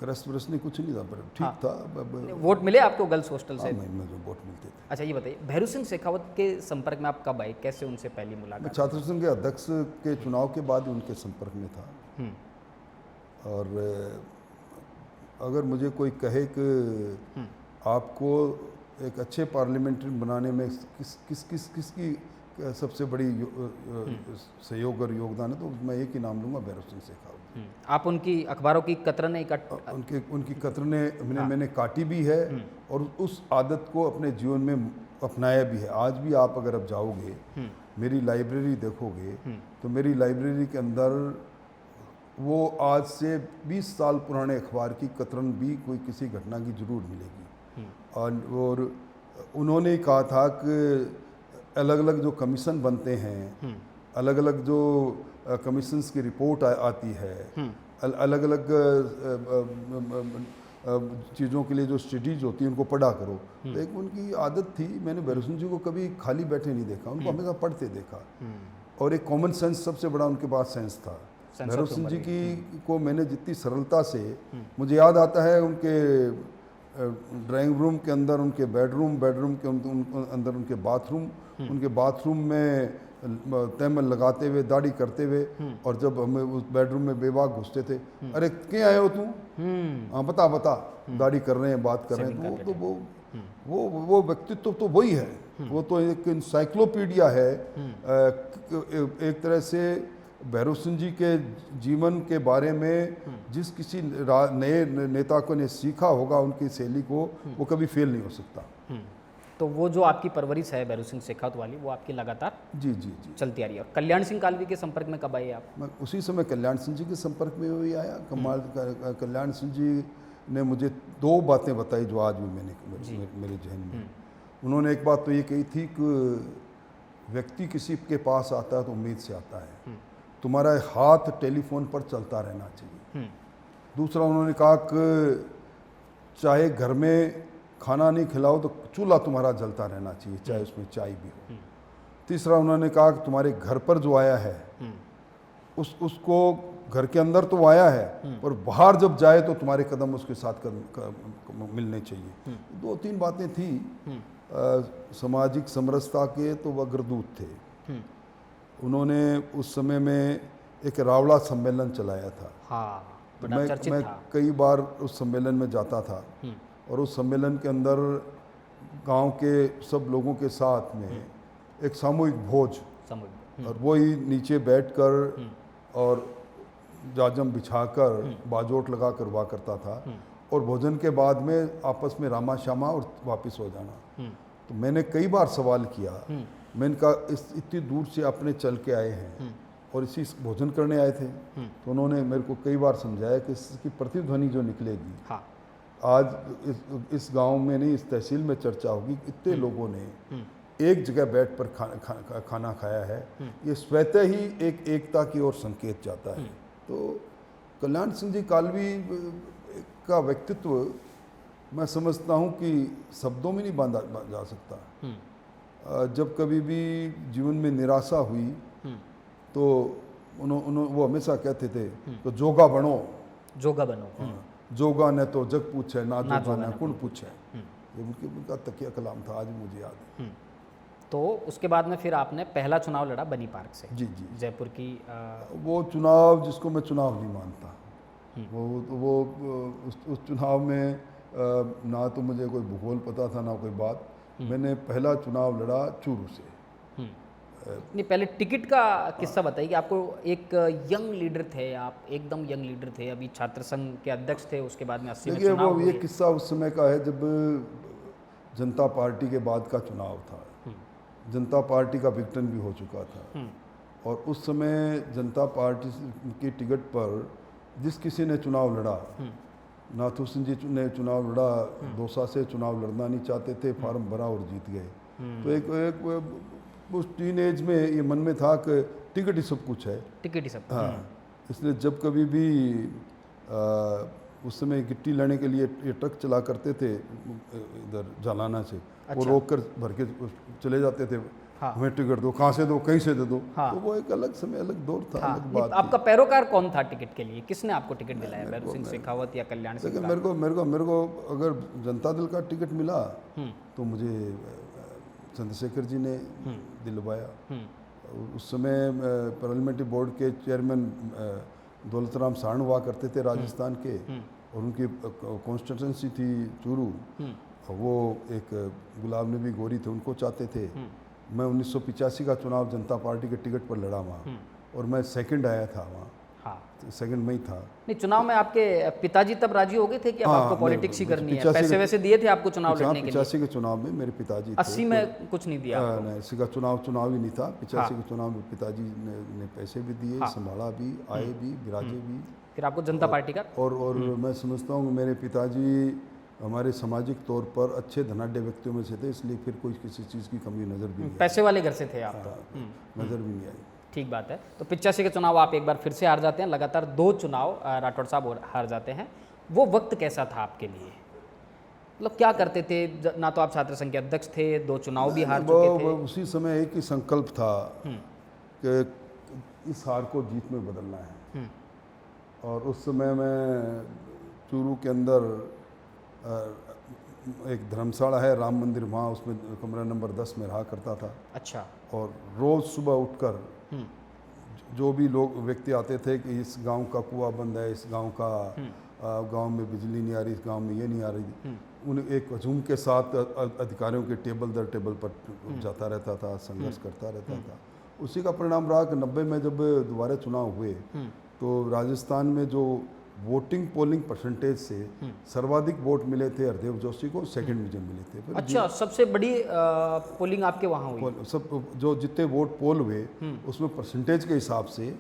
क्रश व्रश नहीं, कुछ नहीं था, पर ठीक था। वोट मिले आपको गर्ल्स हॉस्टल से? मुझे वोट मिलते थे। अच्छा, ये बताइए, भैरू सिंह शेखावत के संपर्क में आप कब आए, कैसे उनसे पहली मैं मुलाकात? छात्र संघ के अध्यक्ष के चुनाव के बाद उनके संपर्क में था। और अगर मुझे कोई कहे कि आपको एक अच्छे पार्लियामेंट्री बनाने में किसकी सबसे बड़ी सहयोग और योगदान है, तो मैं एक ही नाम लूँगा, भैरू सिंह शेखावत। आप उनकी अखबारों की कतरने उनकी कतरने मैंने काटी भी है, और उस आदत को अपने जीवन में अपनाया भी है। आज भी आप अगर अब जाओगे, मेरी लाइब्रेरी देखोगे, तो मेरी लाइब्रेरी के अंदर वो आज से 20 साल पुराने अखबार की कतरन भी कोई किसी घटना की जरूर मिलेगी। और उन्होंने कहा था कि अलग अलग जो कमीशन बनते हैं, अलग अलग जो कमीशंस की रिपोर्ट आती है, अलग अलग चीज़ों के लिए जो स्टडीज होती हैं, उनको पढ़ा करो। तो एक उनकी आदत थी। मैंने भैरू सिंह जी को कभी खाली बैठे नहीं देखा, उनको हमेशा पढ़ते देखा। और एक कॉमन सेंस, सबसे बड़ा उनके पास सेंस था। भैरू सिंह जी को मैंने जितनी सरलता से, मुझे याद आता है उनके ड्राइंग रूम के अंदर, उनके बेडरूम के अंदर उनके बाथरूम में तैमल लगाते हुए, दाढ़ी करते हुए, और जब हमें उस बेडरूम में बेबाक घुसते थे, अरे क्या आए हो तुम, हाँ बता, दाढ़ी कर रहे हैं, बात कर रहे हैं। तो वो व्यक्तित्व तो वही है, वो तो एक इंसाइक्लोपीडिया है। एक तरह से भैरू सिंह जी के जीवन के बारे में जिस किसी नए नेता को ने सीखा होगा उनकी शैली को, वो कभी फेल नहीं हो सकता। तो वो जो आपकी परवरिश है भैरू सिंह शेखावत वाली, वो आपकी लगातार जी चलती आ रही है। और कल्याण सिंह कालवी के संपर्क में कब आए आप? मैं उसी समय कल्याण सिंह जी के संपर्क में भी आया। कल्याण सिंह जी ने मुझे 2 बातें बताई जो आज भी मेरे जहन में। उन्होंने एक बात तो ये कही थी कि व्यक्ति किसी के पास आता है तो उम्मीद से आता है, तुम्हारा हाथ टेलीफोन पर चलता रहना चाहिए। दूसरा उन्होंने कहा कि चाहे घर में खाना नहीं खिलाओ तो चूल्हा तुम्हारा जलता रहना चाहिए, चाहे उसमें चाय भी हो। तीसरा उन्होंने कहा कि तुम्हारे घर पर जो आया है उसको, घर के अंदर तो आया है, पर बाहर जब जाए तो तुम्हारे कदम उसके साथ मिलने चाहिए। 2-3 बातें थी। सामाजिक समरसता के तो वह अग्रदूत थे। उन्होंने उस समय में एक रावड़ा सम्मेलन चलाया था। मैं कई बार उस सम्मेलन में जाता था, और उस सम्मेलन के अंदर गांव के सब लोगों के साथ में एक सामूहिक भोज, और वही नीचे बैठकर और जाजम बिछाकर बाजोट लगा कर हुआ करता था, और भोजन के बाद में आपस में रामा श्यामा और वापस हो जाना। तो मैंने कई बार सवाल किया, मैंने कहा इतनी दूर से अपने चल के आए हैं, और इसी भोजन करने आए थे। तो उन्होंने मेरे को कई बार समझाया कि इसकी प्रतिध्वनि जो निकलेगी, हाँ, आज इस गांव में नहीं, इस तहसील में चर्चा होगी, इतने लोगों ने एक जगह बैठ पर खाना खाया है, ये स्वतः ही एक एकता की ओर संकेत जाता है। तो कल्याण सिंह जी कालवी का व्यक्तित्व मैं समझता हूँ कि शब्दों में नहीं बांधा जा सकता। जब कभी भी जीवन में निराशा हुई तो वो हमेशा कहते थे तो जोगा बनो, जोगा बनो। जोगा ने तो जग पूछे, ना जोगा ने कुण पूछे। ये उनका तकिया कलाम था, आज मुझे याद है। तो उसके बाद में फिर आपने पहला चुनाव लड़ा बनी पार्क से, जी जी, जयपुर की। वो चुनाव जिसको मैं चुनाव नहीं मानता, वो उस चुनाव में ना तो मुझे कोई भूगोल पता था ना कोई बात। मैंने पहला चुनाव लड़ा चूरू से। नहीं, पहले टिकट का किस्सा बताइए कि आपको एक यंग लीडर थे, आप एकदम यंग लीडर थे, अभी छात्र संघ के अध्यक्ष थे, उसके बाद में 80 में देखिए चुनाव वो ये हुए। किस्सा उस समय का है जब जनता पार्टी के बाद का चुनाव था। जनता पार्टी का विघटन भी हो चुका था और उस समय जनता पार्टी की टिकट पर जिस किसी ने चुनाव लड़ा, नाथू सिंह जी ने चुनाव लड़ा, दौसा से चुनाव लड़ना नहीं चाहते थे, फार्म भरा और जीत गए। तो एक उस टीन एज में ये मन में था कि टिकट ही सब कुछ है, टिकट ही सब। हाँ। इसलिए जब कभी भी उस समय गिट्टी लेने के लिए ये ट्रक चला करते थे इधर जालाना से, वो रोक कर भर के चले जाते थे। हाँ। हमें टिकट दो, कहाँ से दो, कहीं से दे दो। हाँ। तो वो एक अलग समय, अलग दौर था, हाँ, अलग बात आपका पैरोकार कौन था टिकट के लिए? किसने आपको टिकट दिलाया, भैरव सिंह शेखावत या कल्याण सिंह? लेकिन मेरे को अगर जनता दल का टिकट मिला तो मुझे चंद्रशेखर जी ने दिलवाया। उस समय पार्लियामेंट्री बोर्ड के चेयरमैन दौलतराम सारण हुआ करते थे राजस्थान के, और उनकी कॉन्स्टिट्यूंसी थी चूरू। वो एक गुलाब नबी गोरी थे, उनको चाहते थे। मैं 1985 का चुनाव जनता पार्टी के टिकट पर लड़ा वहाँ, और मैं सेकंड आया था वहाँ। हाँ, सेकंड में ही था। नहीं, चुनाव में आपके पिताजी तब राजी हो गए थे कि अब आपको पॉलिटिक्स ही करनी है? पैसे वैसे दिए थे आपको चुनाव लड़ने के लिए? 85 के चुनाव में मेरे पिताजी थे। 80 में कुछ नहीं दिया आपको? नहीं, इसी का चुनाव ही नहीं था। 85 के चुनाव में पिताजी ने पैसे भी दिए, संभाला भी, आए भी, विराजे भी। फिर आपको जनता पार्टी का? और मैं समझता हूँ मेरे पिताजी हमारे सामाजिक तौर पर अच्छे धनाढ़ व्यक्तियों में से थे, इसलिए फिर कोई किसी चीज़ की कमी नज़र भी नहीं आई। पैसे वाले घर से थे आप तो? नज़र भी नहीं आई। ठीक बात है। तो 85 के चुनाव आप एक बार फिर से हार जाते हैं, लगातार 2 चुनाव राठौड़ साहब हार जाते हैं। वो वक्त कैसा था आपके लिए? मतलब क्या करते थे? ना तो आप छात्र संघ के अध्यक्ष थे, 2 चुनाव भी हार चुके थे। उसी समय एक ही संकल्प था कि इस हार को जीत में बदलना है। और उस समय मैं चूरू के अंदर एक धर्मशाला है, राम मंदिर, वहाँ उसमें कमरा नंबर 10 में रहा करता था। अच्छा। और रोज़ सुबह उठकर जो भी लोग व्यक्ति आते थे कि इस गांव का कुआं बंद है, इस गांव का गांव में बिजली नहीं आ रही, इस गांव में ये नहीं आ रही, उन्हें एक हजूम के साथ अधिकारियों के टेबल दर टेबल पर जाता रहता था, संघर्ष करता रहता था। उसी का परिणाम रहा कि 90 में जब दोबारा चुनाव हुए तो राजस्थान में जो वोटिंग पोलिंग परसेंटेज से सर्वाधिक वोट मिले थे हरदेव जोशी को, सेकंड मुझे मिले थे। फिर अच्छा, सबसे बड़ी पोलिंग आपके वहाँ हुई? सब जो जितने वोट पोल हुए उसमें परसेंटेज के हिसाब से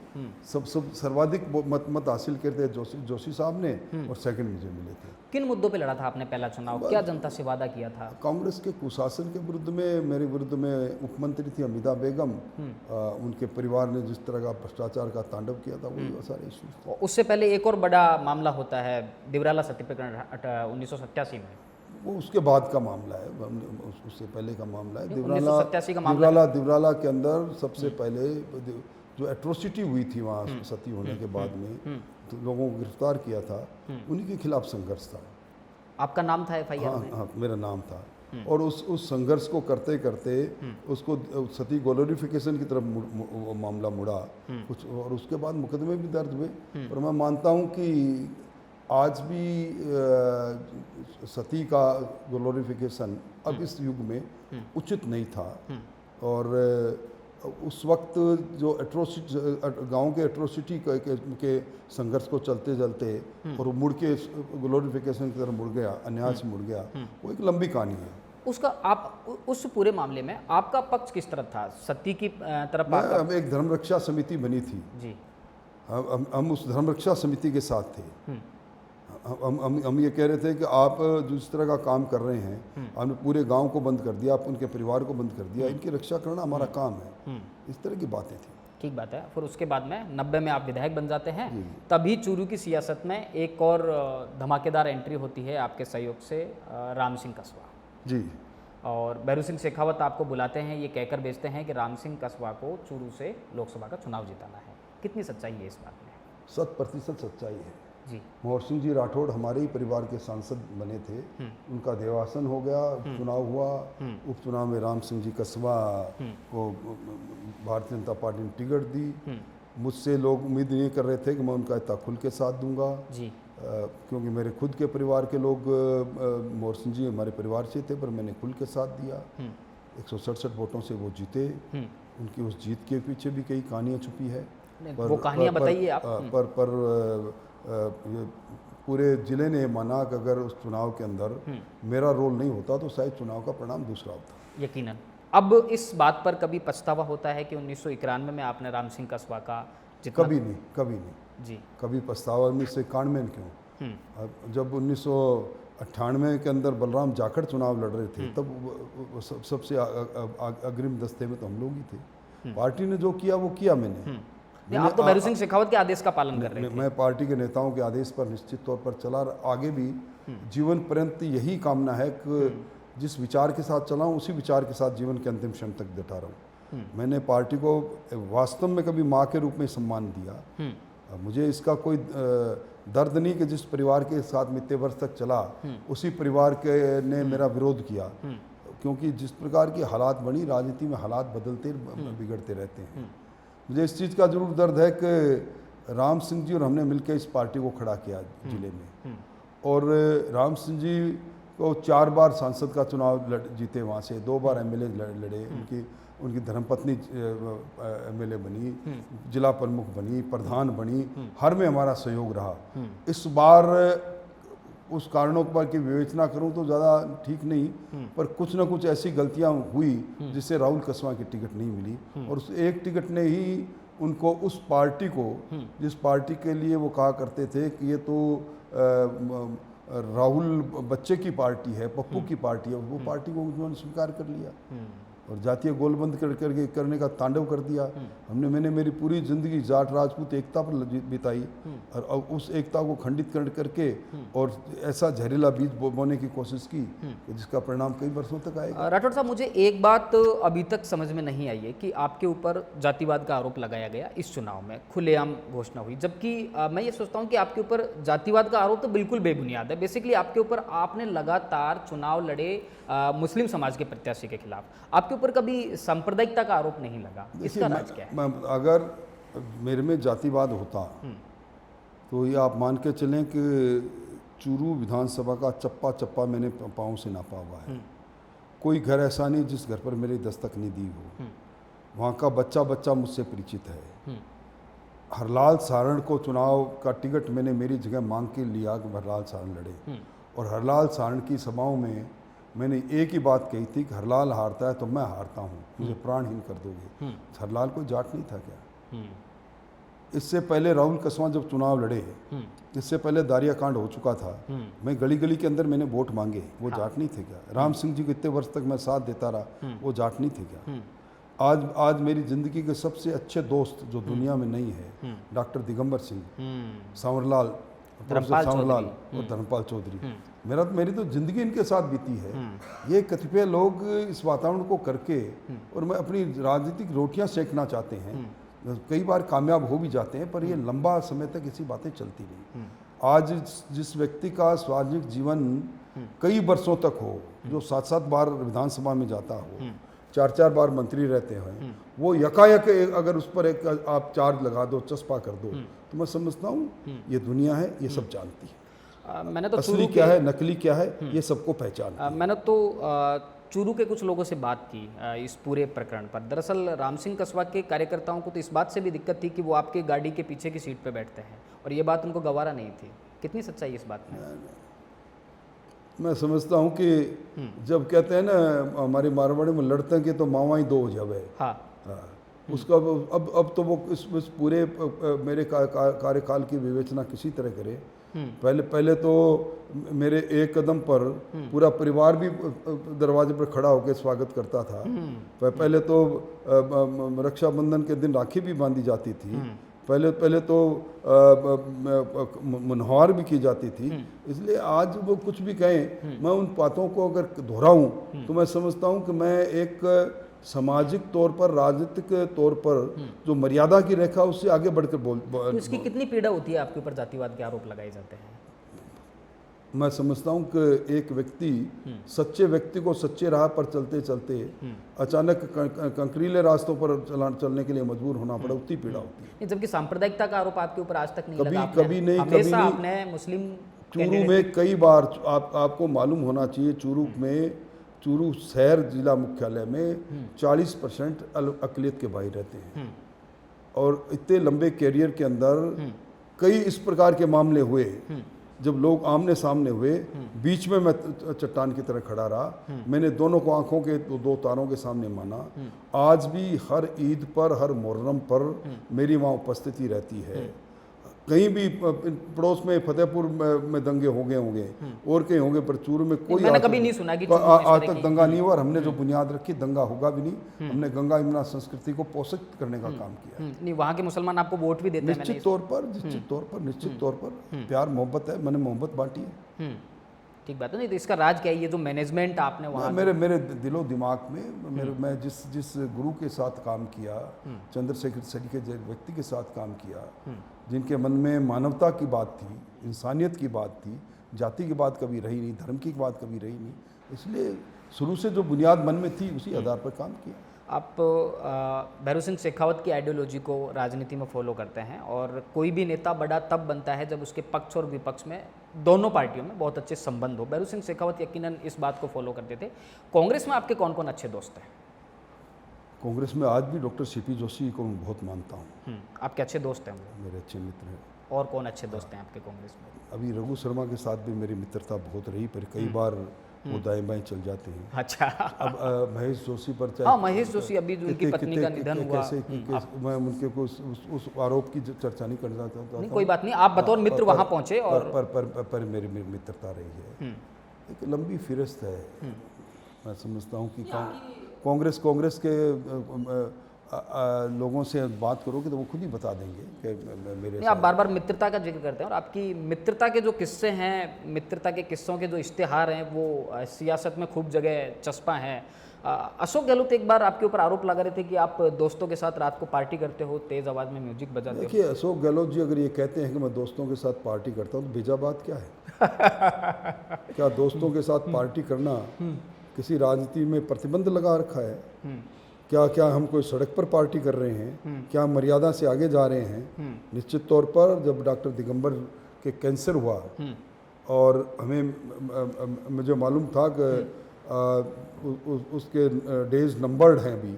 सब सर्वाधिक मत हासिल करते जोशी साहब ने, और सेकंड मुझे मिले थे। किन मुद्दों पे लड़ा था आपने पहला चुनाव? क्या जनता से वादा किया था? कांग्रेस के कुशासन के विरुद्ध में, मेरे विरुद्ध में उपमंत्री थी अमिता बेगम, उनके परिवार ने जिस तरह का भ्रष्टाचार का तांडव किया था, वही सारे इशू। उससे पहले एक और बड़ा मामला होता है, दिवराला सत्य प्रकरण 1987 में। वो उसके बाद का मामला है, उससे पहले का मामला है। 1987 का मामला। दिवराला के अंदर सबसे पहले जो एट्रोसिटी हुई थी वहाँ सती होने के बाद में, तो लोगों को गिरफ्तार किया था, उन्हीं के खिलाफ संघर्ष था। आपका नाम था FIR में? हाँ, मेरा नाम था। और उस संघर्ष को करते करते उसको सती ग्लोरिफिकेशन की तरफ मामला मुड़ा कुछ, और उसके बाद मुकदमे भी दर्ज हुए। पर मैं मानता हूँ कि आज भी सती का ग्लोरिफिकेशन अब इस युग में उचित नहीं था। और उस वक्त जो गांव के एट्रोसिटी के संघर्ष को चलते चलते और मुड़ के ग्लोरिफिकेशन की तरफ मुड़ गया, अन्याय से मुड़ गया, वो एक लंबी कहानी है। उसका आप उस पूरे मामले में आपका पक्ष किस तरफ था? सत्य की तरफ आपका? हम एक धर्म रक्षा समिति बनी थी, जी। हम उस धर्म रक्षा समिति के साथ थे। हम ये कह रहे थे कि आप जिस तरह का काम कर रहे हैं, आपने पूरे गांव को बंद कर दिया, आप उनके परिवार को बंद कर दिया, इनकी रक्षा करना हमारा काम है। इस तरह की बातें थी। ठीक बात है। फिर उसके बाद में 90 में आप विधायक बन जाते हैं। तभी चूरू की सियासत में एक और धमाकेदार एंट्री होती है आपके सहयोग से, राम सिंह कसवा जी। और भैरू सिंह शेखावत आपको बुलाते हैं, ये कहकर भेजते हैं कि राम सिंह कसवा को चूरू से लोकसभा का चुनाव जिताना है। कितनी सच्चाई है इस बात में? 100% सच्चाई है जी। मोहर सिंह जी राठौड़ हमारे ही परिवार के सांसद बने थे, उनका देवासन हो गया, उपचुनाव हुआ, उपचुनाव में राम सिंह जी कसवा को भारतीय जनता पार्टी ने टिकट दी। मुझसे लोग उम्मीद नहीं कर रहे थे कि मैं उनका इतना खुल के साथ दूंगा जी। क्योंकि मेरे खुद के परिवार के लोग मोहर सिंह जी हमारे परिवार से थे, पर मैंने खुल के साथ दिया। 167 वोटों से वो जीते। उनकी उस जीत के पीछे भी कई कहानियाँ छुपी है। वो कहानियाँ बताइए आप। पर ये पूरे ज़िले ने माना कि अगर उस चुनाव के अंदर मेरा रोल नहीं होता तो शायद चुनाव का परिणाम दूसरा होता। यकीनन। अब इस बात पर कभी पछतावा होता है कि 1991 में आपने राम सिंह कसवा का जितना? कभी नहीं जी। कभी पछतावा। 1991 में क्यों? जब 1998 के अंदर बलराम जाखड़ चुनाव लड़ रहे थे, तब सबसे अग्रिम दस्ते में तो हम लोग ही थे। पार्टी ने जो किया वो किया मैंने। आप तो भैरू सिंह शेखावत के आदेश का पालन कर रहे थे। मैं पार्टी के नेताओं के आदेश पर निश्चित तौर पर चला, आगे भी जीवन पर्यंत यही कामना है कि जिस विचार के साथ चला हूँ उसी विचार के साथ जीवन के अंतिम क्षण तक डटा रहूँ। मैंने पार्टी को वास्तव में कभी माँ के रूप में सम्मान दिया। मुझे इसका कोई दर्द नहीं कि जिस परिवार के साथ मैं इतने वर्ष तक चला उसी परिवार के ने मेरा विरोध किया, क्योंकि जिस प्रकार की हालात बनी, राजनीति में हालात बदलते बिगड़ते रहते हैं। मुझे इस चीज़ का जरूर दर्द है कि राम सिंह जी और हमने मिलकर इस पार्टी को खड़ा किया जिले में, और राम सिंह जी को 4 बार सांसद का चुनाव जीते, वहाँ से 2 बार एमएलए लड़े। उनकी धर्मपत्नी एमएलए बनी, जिला प्रमुख बनी, प्रधान बनी, हर में हमारा सहयोग रहा। इस बार उस कारणों पर की विवेचना करूं तो ज़्यादा ठीक नहीं, पर कुछ ना कुछ ऐसी गलतियां हुई जिससे राहुल कसवा की टिकट नहीं मिली, और उस एक टिकट ने ही उनको उस पार्टी को, जिस पार्टी के लिए वो कहा करते थे कि ये तो राहुल बच्चे की पार्टी है, पप्पू की पार्टी है, वो पार्टी को उन्होंने स्वीकार कर लिया और जातीय गोलबंद करने का तांडव कर दिया। मैंने मेरी पूरी ज़िंदगी जाट राजपूत एकता पर बिताई, और उस एकता को खंडित करके और ऐसा जहरीला बीज बोने की कोशिश की जिसका परिणाम कई वर्षों तक आएगा। राठौड़ साहब, मुझे एक बात अभी तक समझ में नहीं आई है कि आपके ऊपर जातिवाद का आरोप लगाया गया इस चुनाव में, खुलेआम घोषणा हुई, जबकि मैं ये सोचता हूँ कि आपके ऊपर जातिवाद का आरोप तो बिल्कुल बेबुनियाद है। बेसिकली आपके ऊपर, आपने लगातार चुनाव लड़े मुस्लिम समाज के प्रत्याशी के खिलाफ, आपके ऊपर कभी सांप्रदायिकता का आरोप नहीं लगा। इसका राज क्या है? अगर मेरे में जातिवाद होता तो ये आप मान के चलें कि चूरू विधानसभा का चप्पा चप्पा मैंने पाँव से नापा हुआ है। कोई घर ऐसा नहीं जिस घर पर मेरी दस्तक नहीं दी हो। वहाँ का बच्चा बच्चा मुझसे परिचित है। हरलाल सारण को चुनाव का टिकट मैंने मेरी जगह मांग के लिया कि हरलाल सारण लड़े, और हरलाल सारण की सभाओं में मैंने एक ही बात कही थी कि हरलाल हारता है तो मैं हारता हूँ, मुझे प्राणहीन कर दोगे। हरलाल कोई जाट नहीं था क्या? इससे पहले राहुल कसवा जब चुनाव लड़े, इससे पहले दारिया कांड हो चुका था, मैं गली गली के अंदर मैंने वोट मांगे, वो जाट नहीं थे क्या? राम सिंह जी को इतने वर्ष तक मैं साथ देता रहा, वो जाट नहीं थे क्या? आज मेरी जिंदगी के सबसे अच्छे दोस्त जो दुनिया में नहीं है, डॉक्टर दिगंबर सिंह, सांवरलाल, सांवरलाल और धर्मपाल चौधरी, मेरी तो जिंदगी इनके साथ बीती है। ये कतिपय लोग इस वातावरण को करके और मैं अपनी राजनीतिक रोटियां सेकना चाहते हैं, कई बार कामयाब हो भी जाते हैं, पर ये लंबा समय तक ऐसी बातें चलती नहीं। आज जिस व्यक्ति का सार्वजनिक जीवन कई वर्षों तक हो, जो 7-7 बार विधानसभा में जाता हो, 4-4 बार मंत्री रहते हैं, वो यकायक अगर उस पर एक आप चार्ज लगा दो, चस्पा कर दो, तो मैं समझता हूँ ये दुनिया है, ये सब जानती है। मैंने तो असली क्या है, नकली क्या है, ये सबको पहचान। मैंने तो चूरू के कुछ लोगों से बात की इस पूरे प्रकरण पर। दरअसल राम सिंह कसवा के कार्यकर्ताओं को तो इस बात से भी दिक्कत थी कि वो आपके गाड़ी के पीछे की सीट पर बैठते हैं, और ये बात उनको गवारा नहीं थी। कितनी सच्चाई इस बात में? मैं समझता हूँ कि जब कहते हैं ना हमारी मारवाड़ी में लड़ते हैं कि तो मावा ही दो हो जावे। हाँ हाँ, उसका अब तो वो इस पूरे मेरे कार्यकाल की विवेचना किसी तरह करे। पहले तो मेरे एक कदम पर पूरा परिवार भी दरवाजे पर खड़ा होकर स्वागत करता था। पहले तो रक्षाबंधन के दिन राखी भी बांधी जाती थी। पहले तो मुनहार भी की जाती थी। इसलिए आज वो कुछ भी कहें, मैं उन बातों को अगर दोहराऊं तो मैं समझता हूं कि मैं एक सामाजिक तौर पर, राजनीतिक तौर पर जो मर्यादा की रेखा उससे आगे बढ़कर तो इसकी कितनी पीड़ा होती है आपके ऊपर जातिवाद के आरोप लगाए जाते हैं? मैं समझता हूं कि एक व्यक्ति सच्चे व्यक्ति को सच्चे राह पर चलते चलते अचानक कंकरीले रास्तों पर चलने के लिए मजबूर होना पड़ा, उतनी पीड़ा होती है। जबकि सांप्रदायिकता का आरोप आपके ऊपर आज तक नहीं लगा। कभी नहीं आपने मुस्लिम चूरू में कई बार आपको मालूम होना चाहिए, चूरू शहर जिला मुख्यालय में 40% अक़लियत के भाई रहते हैं। और इतने लंबे कैरियर के अंदर कई इस प्रकार के मामले हुए जब लोग आमने सामने हुए, बीच में मैं चट्टान की तरह खड़ा रहा। मैंने दोनों को आंखों के दो तारों के सामने माना। आज भी हर ईद पर, हर मुहर्रम पर मेरी वहाँ उपस्थिति रहती है। कहीं भी पड़ोस में फतेहपुर में दंगे हो गए होंगे और कहीं होंगे, पर चूरू में कोई मैंने कभी नहीं सुना कि आज तक दंगा नहीं हुआ। और हमने जो बुनियाद रखी, दंगा होगा भी नहीं। हमने गंगा यमुना संस्कृति को पोषित करने का काम किया। नहीं, वहाँ के मुसलमान आपको वोट भी देते हैं? निश्चित तौर पर प्यार मोहब्बत है, मैंने मोहब्बत बांटी है। ठीक बात है। नहीं तो इसका राज क्या है? ये जो मैनेजमेंट आपने वहाँ मेरे दिलो दिमाग में मैं जिस गुरु के साथ काम किया, चंद्रशेखर सरी के व्यक्ति के साथ काम किया, जिनके मन में मानवता की बात थी, इंसानियत की बात थी, जाति की बात कभी रही नहीं, धर्म की बात कभी रही नहीं, इसलिए शुरू से जो बुनियाद मन में थी उसी आधार पर काम किया। आप भैरव सिंह शेखावत की आइडियोलॉजी को राजनीति में फॉलो करते हैं, और कोई भी नेता बड़ा तब बनता है जब उसके पक्ष और विपक्ष में, दोनों पार्टियों में बहुत अच्छे संबंध हो। भैरव सिंह शेखावत यकीनन इस बात को फॉलो करते थे। कांग्रेस में आपके कौन कौन अच्छे दोस्त हैं? कांग्रेस में आज भी डॉक्टर सीपी जोशी को मैं बहुत मानता हूँ। आपके अच्छे दोस्त हैं वो? मेरे अच्छे मित्र हैं। और कौन अच्छे दोस्त हैं आपके कांग्रेस में? अभी रघु शर्मा के साथ भी मेरी मित्रता बहुत रही, पर कई बार वो दाएं बाएं चल जाते हैं। अच्छा। अब महेश जोशी पर हाँ, महेश जोशी अभी जो उनकी पत्नी का निधन हुआ, मैं उनके को उस आरोप की चर्चा नहीं करना चाहता। नहीं, कोई बात नहीं, आप बतौर मित्र वहाँ पहुँचे और पर मेरी मित्रता रही है। एक लंबी फिरस्त है। मैं समझता हूँ कि कांग्रेस के लोगों से बात करोगे तो वो खुद ही बता देंगे कि मेरे नहीं। आप बार बार मित्रता का जिक्र करते हैं, और आपकी मित्रता के जो किस्से हैं, मित्रता के किस्सों के जो इश्तिहार हैं, वो सियासत में खूब जगह चस्पा हैं। अशोक गहलोत एक बार आपके ऊपर आरोप लगा रहे थे कि आप दोस्तों के साथ रात को पार्टी करते हो, तेज़ आवाज़ में म्यूजिक बजाते हो। देखिए, अशोक गहलोत जी अगर ये कहते हैं कि मैं दोस्तों के साथ पार्टी करता हूँ तो भेजा बात क्या है? क्या दोस्तों के साथ पार्टी करना किसी राजनीति में प्रतिबंध लगा रखा है? क्या हम कोई सड़क पर पार्टी कर रहे हैं? क्या मर्यादा से आगे जा रहे हैं? निश्चित तौर पर जब डॉक्टर दिगंबर के कैंसर हुआ और मुझे मालूम था कि उसके डेज नंबर्ड हैं अभी,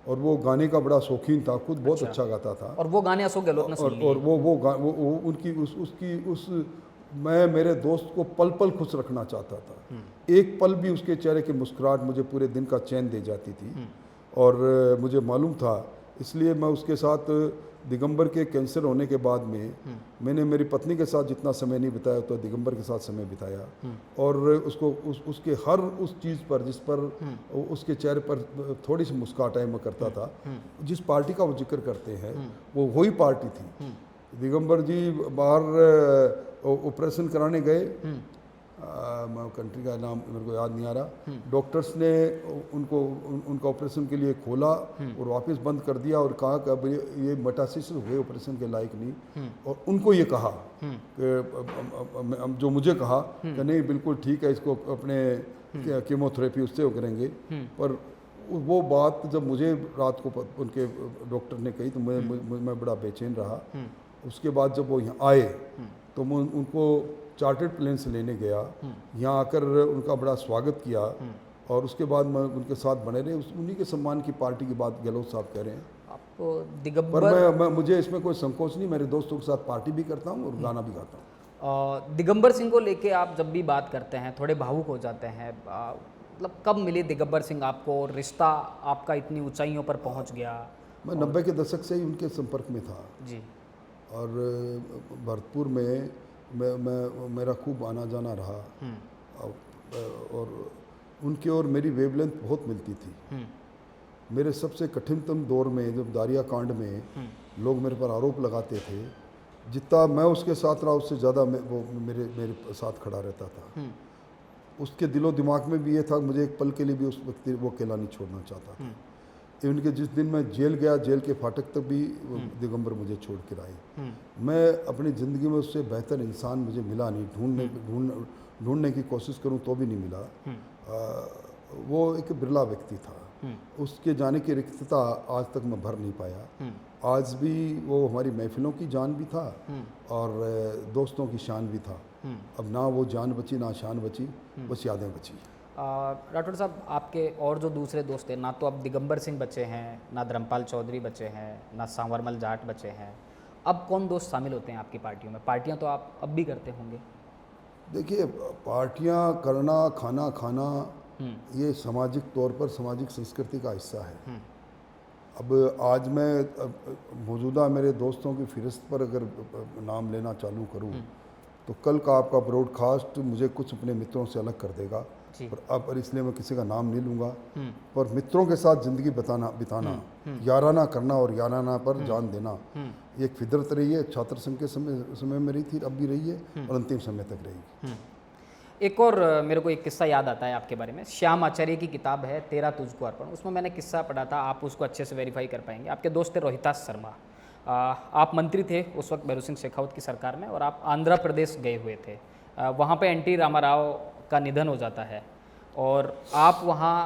और वो गाने का बड़ा शौकीन था, खुद बहुत अच्छा गाता था। और वो गाने अशोक गहलोत ने सुन लिए। और वो उनकी मैं मेरे दोस्त को पल पल खुश रखना चाहता था। एक पल भी उसके चेहरे की मुस्कुराहट मुझे पूरे दिन का चैन दे जाती थी, और मुझे मालूम था। इसलिए मैं उसके साथ दिगंबर के कैंसर होने के बाद में मैंने मेरी पत्नी के साथ जितना समय नहीं बिताया तो दिगंबर के साथ समय बिताया, और उसको उसके हर उस चीज़ पर जिस पर उसके चेहरे पर थोड़ी सी मुस्कुराहट मैं करता था। जिस पार्टी का वो जिक्र करते हैं वो वही पार्टी थी। दिगंबर जी बाहर ऑपरेशन कराने गए, कंट्री का नाम मेरे को याद नहीं आ रहा। डॉक्टर्स ने उनका ऑपरेशन के लिए खोला और वापस बंद कर दिया और कहा कि अब ये मेटास्टेसिस हुए, ऑपरेशन के लायक नहीं। और उनको ये कहा कि जो मुझे कहा कि नहीं बिल्कुल ठीक है, इसको अपने कीमोथेरेपी उससे वो करेंगे। पर वो बात जब मुझे रात को उनके डॉक्टर ने कही तो मैं बड़ा बेचैन रहा। उसके बाद जब वो यहाँ आए तो मैं उनको चार्टर्ड प्लेन से लेने गया, यहाँ आकर उनका बड़ा स्वागत किया, और उसके बाद मैं उनके साथ बने रहे। उन्हीं के सम्मान की पार्टी की बात गहलोत साहब कह रहे हैं। आप दिगंबर, पर मुझे इसमें कोई संकोच नहीं, मेरे दोस्तों के साथ पार्टी भी करता हूँ और गाना भी गाता हूँ। दिगंबर सिंह को लेके आप जब भी बात करते हैं थोड़े भावुक हो जाते हैं, मतलब कब मिले दिगंबर सिंह आपको, रिश्ता आपका इतनी ऊंचाइयों पर पहुंच गया? मैं 90 के दशक से ही उनके संपर्क में था जी। और भरतपुर में मेरा खूब आना जाना रहा और उनकी और मेरी वेवलेंथ बहुत मिलती थी। मेरे सबसे कठिनतम दौर में जब दारिया कांड में लोग मेरे पर आरोप लगाते थे, जितना मैं उसके साथ रहा उससे ज़्यादा वो मेरे साथ खड़ा रहता था। उसके दिलो दिमाग में भी ये था, मुझे एक पल के लिए भी उस व्यक्ति वो अकेला नहीं छोड़ना चाहता था। इवन के जिस दिन मैं जेल गया, जेल के फाटक तक भी दिगंबर मुझे छोड़ कर आए। मैं अपनी ज़िंदगी में उससे बेहतर इंसान मुझे मिला नहीं, ढूंढने की कोशिश करूं तो भी नहीं मिला। वो एक बिरला व्यक्ति था, उसके जाने की रिक्तता आज तक मैं भर नहीं पाया। आज भी वो हमारी महफिलों की जान भी था और दोस्तों की शान भी था। अब ना वो जान बची ना शान बची, बस यादें बची। राठौड़ साहब, आपके और जो दूसरे दोस्त हैं, ना तो अब दिगंबर सिंह बचे हैं, ना धर्मपाल चौधरी बचे हैं, ना सांवरमल जाट बचे हैं, अब कौन दोस्त शामिल होते हैं आपकी पार्टियों में? पार्टियां तो आप अब भी करते होंगे। देखिए, पार्टियां करना, खाना खाना, ये सामाजिक तौर पर सामाजिक संस्कृति का हिस्सा है। अब आज मैं मौजूदा मेरे दोस्तों की फहरिस्त पर अगर नाम लेना चालू करूं तो कल का आपका ब्रॉडकास्ट मुझे कुछ अपने मित्रों से अलग कर देगा। पर इसलिए मैं किसी का नाम नहीं लूँगा। पर मित्रों के साथ ज़िंदगी बिताना, याराना करना और याराना पर जान देना, ये एक फितरत रही है। छात्र संघ के समय में रही थी, अब भी रही है और अंतिम समय तक रहेगी। एक और मेरे को एक किस्सा याद आता है आपके बारे में। श्याम आचार्य की किताब है तेरा तुझको अर्पण, उसमें मैंने किस्सा पढ़ा था, आप उसको अच्छे से वेरीफाई कर पाएंगे। आपके दोस्त थे रोहितास शर्मा, आप मंत्री थे उस वक्त भैरू सिंह शेखावत की सरकार में, और आप आंध्र प्रदेश गए हुए थे। वहाँ पे एनटी रामाराव का निधन हो जाता है और आप वहाँ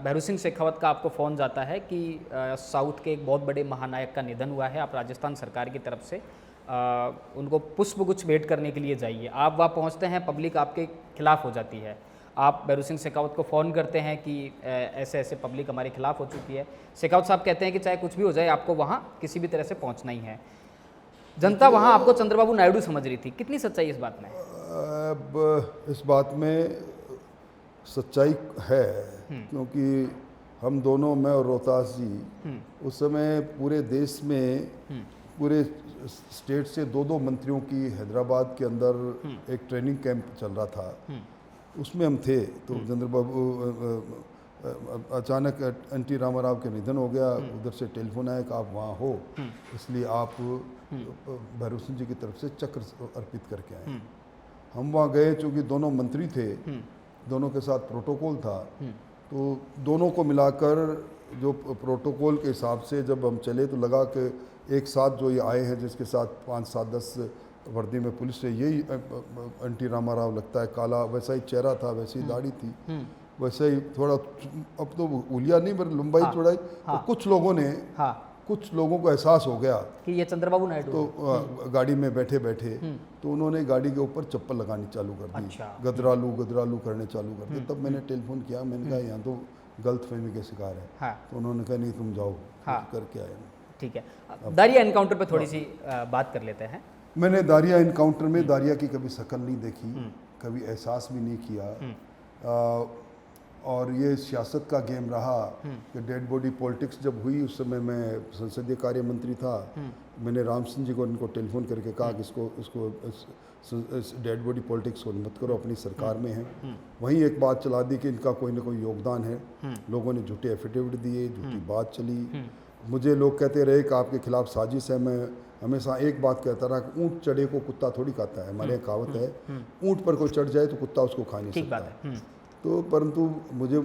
भैरू सिंह शेखावत का आपको फ़ोन जाता है कि साउथ के एक बहुत बड़े महानायक का निधन हुआ है, आप राजस्थान सरकार की तरफ से उनको पुष्पगुच्छ भेंट करने के लिए जाइए। आप वहाँ पहुँचते हैं, पब्लिक आपके खिलाफ़ हो जाती है। आप भैरू सिंह शेखावत को फ़ोन करते हैं कि ऐसे ऐसे पब्लिक हमारे खिलाफ़ हो चुकी है। शेखावत साहब कहते हैं कि चाहे कुछ भी हो जाए, आपको वहाँ किसी भी तरह से पहुँचना ही है। जनता वहाँ आपको चंद्रबाबू नायडू समझ रही थी, कितनी सच्चाई इस बात में? अब इस बात में सच्चाई है, क्योंकि हम दोनों, मैं और रोहतास जी, उस समय पूरे देश में पूरे स्टेट से दो मंत्रियों की हैदराबाद के अंदर एक ट्रेनिंग कैंप चल रहा था, उसमें हम थे। तो चंद्रबाबू अचानक एनटी रामाराव के निधन हो गया, उधर से टेलीफोन आया कि आप वहाँ हो, इसलिए आप भैरू सिंह जी की तरफ से चक्र अर्पित करके आए। हम वहाँ गए, चूँकि दोनों मंत्री थे, दोनों के साथ प्रोटोकॉल था, तो दोनों को मिलाकर जो प्रोटोकॉल के हिसाब से जब हम चले तो लगा कि एक साथ जो ये आए हैं, जिसके साथ 5, 7, 10 वर्दी में पुलिस से, यही एनटी रामाराव लगता है। काला वैसा ही चेहरा था, वैसी ही दाढ़ी थी, वैसे ही थोड़ा, अब तो उलिया नहीं पर लंबाई चौड़ाई। तो कुछ लोगों को एहसास हो गया कि ये चंद्रबाबू नायडू। तो गाड़ी में बैठे बैठे तो उन्होंने गाड़ी के ऊपर चप्पल लगानी चालू कर दी। गदरालू करने चालू कर दिए। तब मैंने टेलीफोन किया, मैंने कहा यहाँ तो गलतफहमी के शिकार है। तो उन्होंने कहा नहीं, तुम जाओ, करके आए। ठीक है, दारिया एनकाउंटर पे थोड़ी सी बात कर लेते हैं। मैंने दारिया एनकाउंटर में दारिया की कभी शक्ल नहीं देखी, कभी एहसास भी नहीं किया। और ये सियासत का गेम रहा कि डेड बॉडी पॉलिटिक्स जब हुई, उस समय मैं संसदीय कार्य मंत्री था। मैंने राम सिंह जी को इनको टेलीफोन करके कहा कि इसको डेड बॉडी पॉलिटिक्स को मत करो, अपनी सरकार में है। वहीं एक बात चला दी कि इनका कोई ना कोई योगदान है। लोगों ने झूठे एफिडेविट दिए, झूठी बात चली। मुझे लोग कहते रहे कि आपके खिलाफ साजिश है। मैं हमेशा एक बात कहता रहा कि ऊँट चढ़े को कुत्ता थोड़ी खाता है। हमारे कहावत है, ऊँट पर कोई चढ़ जाए तो कुत्ता उसको खा नहीं सकता। तो परंतु मुझे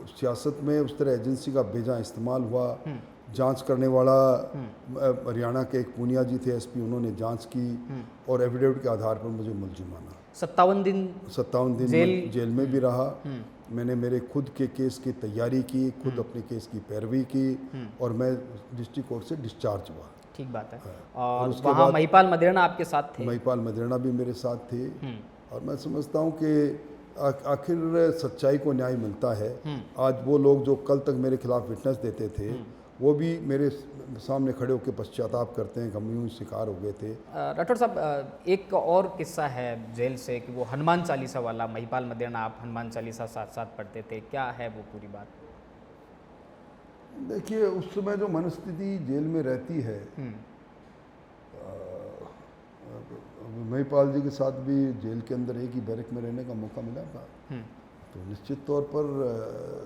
सियासत में उस तरह एजेंसी का बेजा इस्तेमाल हुआ। जांच करने वाला हरियाणा के एक पूनिया जी थे एसपी, उन्होंने जांच की और एफिडेविट के आधार पर मुझे मुलजिम माना। 57 दिन जेल में भी रहा। मैंने मेरे खुद के केस की तैयारी की, खुद अपने केस की पैरवी की और मैं डिस्ट्रिक्ट कोर्ट से डिस्चार्ज हुआ। ठीक बात है। और वहाँ महिपाल मदेरणा आपके साथ थे? महिपाल मदेरणा भी मेरे साथ थे। और मैं समझता हूँ कि आखिर सच्चाई को न्याय मिलता है। आज वो लोग जो कल तक मेरे खिलाफ विटनेस देते थे, वो भी मेरे सामने खड़े होकर पश्चाताप करते हैं कि हम यूँ शिकार हो गए थे। राठौड़ साहब, एक और किस्सा है जेल से कि वो हनुमान चालीसा वाला, महिपाल मदेरणा आप हनुमान चालीसा साथ साथ पढ़ते थे, क्या है वो पूरी बात? देखिए, उस समय जो मनस्थिति जेल में रहती है, महिपाल जी के साथ भी जेल के अंदर एक ही बैरक में रहने का मौका मिला था, तो निश्चित तौर पर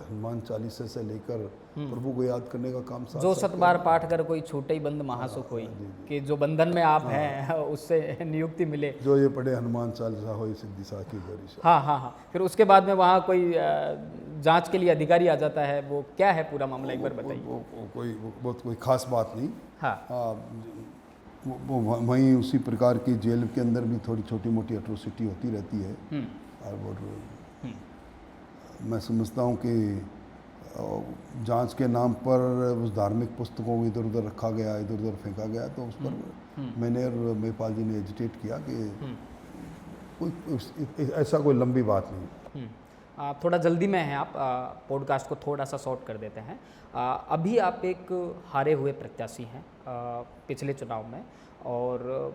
हनुमान चालीसा से लेकर प्रभु को याद करने का काम साथ जो साथ 7 बार पाठ कर कोई छूटे ही बंद महासुख होई, कि जो बंधन में आप हैं उससे नियुक्ति मिले। जो ये पढ़े हनुमान चालीसा हो सिद्धि साखी गौरी सा। हाँ हाँ हाँ, फिर उसके बाद में वहाँ कोई जांच के लिए अधिकारी आ जाता है, वो क्या है पूरा मामला, एक बार बताइए। वो बहुत कोई खास बात नहीं। हाँ, वो वहीं उसी प्रकार की जेल के अंदर भी थोड़ी छोटी मोटी एट्रोसिटी होती रहती है, और मैं समझता हूँ कि जांच के नाम पर उस धार्मिक पुस्तकों को इधर उधर रखा गया, इधर उधर फेंका गया, तो उस पर मैंने और महिपाल जी ने एजिटेट किया कि कोई ऐसा कोई लंबी बात नहीं। थोड़ा जल्दी में है आप, पॉडकास्ट को थोड़ा सा शॉर्ट कर देते हैं। अभी आप एक हारे हुए प्रत्याशी हैं पिछले चुनाव में, और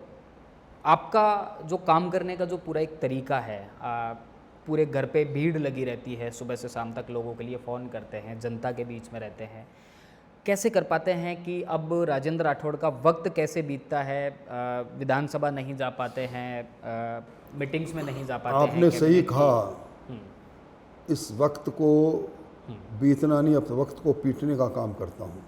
आपका जो काम करने का जो पूरा एक तरीका है, पूरे घर पे भीड़ लगी रहती है, सुबह से शाम तक लोगों के लिए फ़ोन करते हैं, जनता के बीच में रहते हैं, कैसे कर पाते हैं कि अब राजेंद्र राठौड़ का वक्त कैसे बीतता है, विधानसभा नहीं जा पाते हैं, मीटिंग्स में नहीं जा पाते हैं? आपने सही कहा, इस वक्त को बीतना नहीं, अब वक्त को पीटने का काम करता हूँ।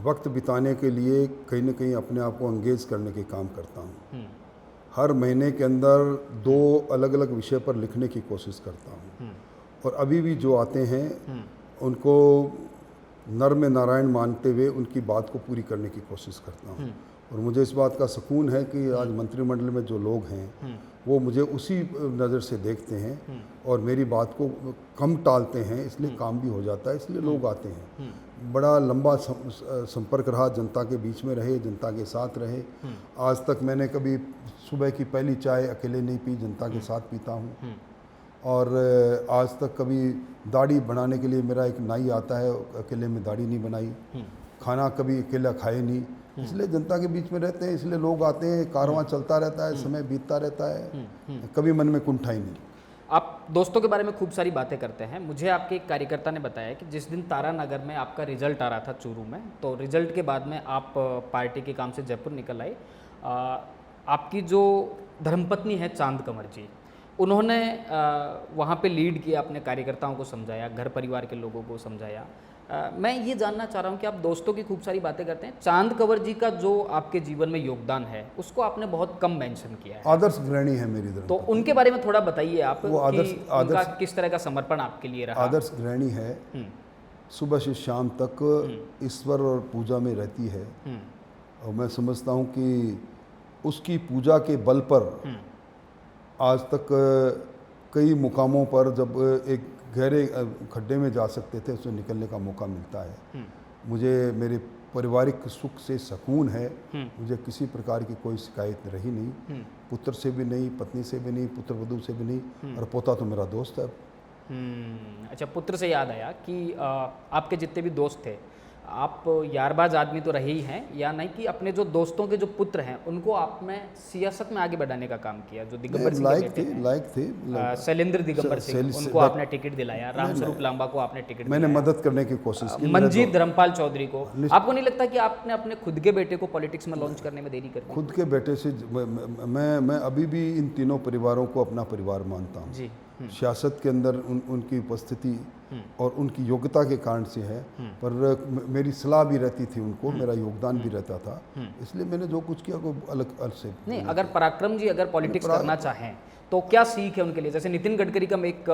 वक्त बिताने के लिए कहीं ना कहीं अपने आप को एंगेज करने के काम करता हूँ। हर महीने के अंदर 2 अलग अलग विषय पर लिखने की कोशिश करता हूँ, और अभी भी जो आते हैं उनको नर में नारायण मानते हुए उनकी बात को पूरी करने की कोशिश करता हूँ। और मुझे इस बात का सुकून है कि आज मंत्रिमंडल में जो लोग हैं वो मुझे उसी नज़र से देखते हैं और मेरी बात को कम टालते हैं, इसलिए काम भी हो जाता है, इसलिए लोग आते हैं। बड़ा लंबा संपर्क रहा, जनता के बीच में रहे, जनता के साथ रहे। आज तक मैंने कभी सुबह की पहली चाय अकेले नहीं पी, जनता के साथ पीता हूँ। और आज तक कभी दाढ़ी बनाने के लिए मेरा एक नाई आता है, अकेले में दाढ़ी नहीं बनाई। खाना कभी अकेला खाए नहीं, इसलिए जनता के बीच में रहते हैं, इसलिए लोग आते हैं, कारवां चलता रहता है, समय बीतता रहता है, कभी मन में कुंठा ही नहीं। आप दोस्तों के बारे में खूब सारी बातें करते हैं। मुझे आपके एक कार्यकर्ता ने बताया कि जिस दिन तारानगर में आपका रिजल्ट आ रहा था चूरू में, तो रिजल्ट के बाद में आप पार्टी के काम से जयपुर निकल आए। आपकी जो धर्मपत्नी है चांद कंवर जी, उन्होंने वहाँ पे लीड किया, अपने कार्यकर्ताओं को समझाया, घर परिवार के लोगों को समझाया। मैं ये जानना चाह रहा हूँ कि आप दोस्तों की खूब सारी बातें करते हैं, चांद कंवर जी का जो आपके जीवन में योगदान है उसको आपने बहुत कम मेंशन किया है। आदर्श गृहिणी है मेरी धर्म, तो उनके बारे में थोड़ा बताइए आप, वो उनका किस तरह का समर्पण आपके लिए रहा? आदर्श गृहिणी है, सुबह से शाम तक ईश्वर और पूजा में रहती है, और मैं समझता हूँ कि उसकी पूजा के बल पर आज तक कई मुकामों पर जब एक गहरे खड्डे में जा सकते थे उससे निकलने का मौका मिलता है। मुझे मेरे पारिवारिक सुख से सुकून है, मुझे किसी प्रकार की कोई शिकायत रही नहीं, पुत्र से भी नहीं, पत्नी से भी नहीं, पुत्र वधू से भी नहीं, और पोता तो मेरा दोस्त है। अच्छा, पुत्र से याद आया कि आपके जितने भी दोस्त थे, आप यारबाज आदमी तो रहे ही हैं, या नहीं कि अपने जो दोस्तों के जो पुत्र हैं उनको आपने सियासत में आगे बढ़ाने का काम किया? जो दिगंबर सिंह के बेटे हैं, लायक थे शैलेंद्र दिगंबर सिंह, उनको आपने टिकट दिलाया, रामस्वरूप लांबा को आपने टिकट मैंने मदद करने की कोशिश की, मंजीत धर्मपाल चौधरी को। आपको नहीं लगता कि आपने अपने खुद के बेटे को पॉलिटिक्स में लॉन्च करने में देरी कर दी? खुद के बेटे से मैं अभी भी इन तीनों परिवारों को अपना परिवार मानता हूँ जी। सियासत के अंदर उनकी उपस्थिति और उनकी योग्यता के कारण से है, पर मेरी सलाह भी रहती थी उनको, मेरा योगदान भी रहता था, इसलिए मैंने जो कुछ किया को अलग से नहीं। अगर पराक्रम जी अगर पॉलिटिक्स करना चाहें तो क्या सीख है उनके लिए? जैसे नितिन गडकरी का मैं एक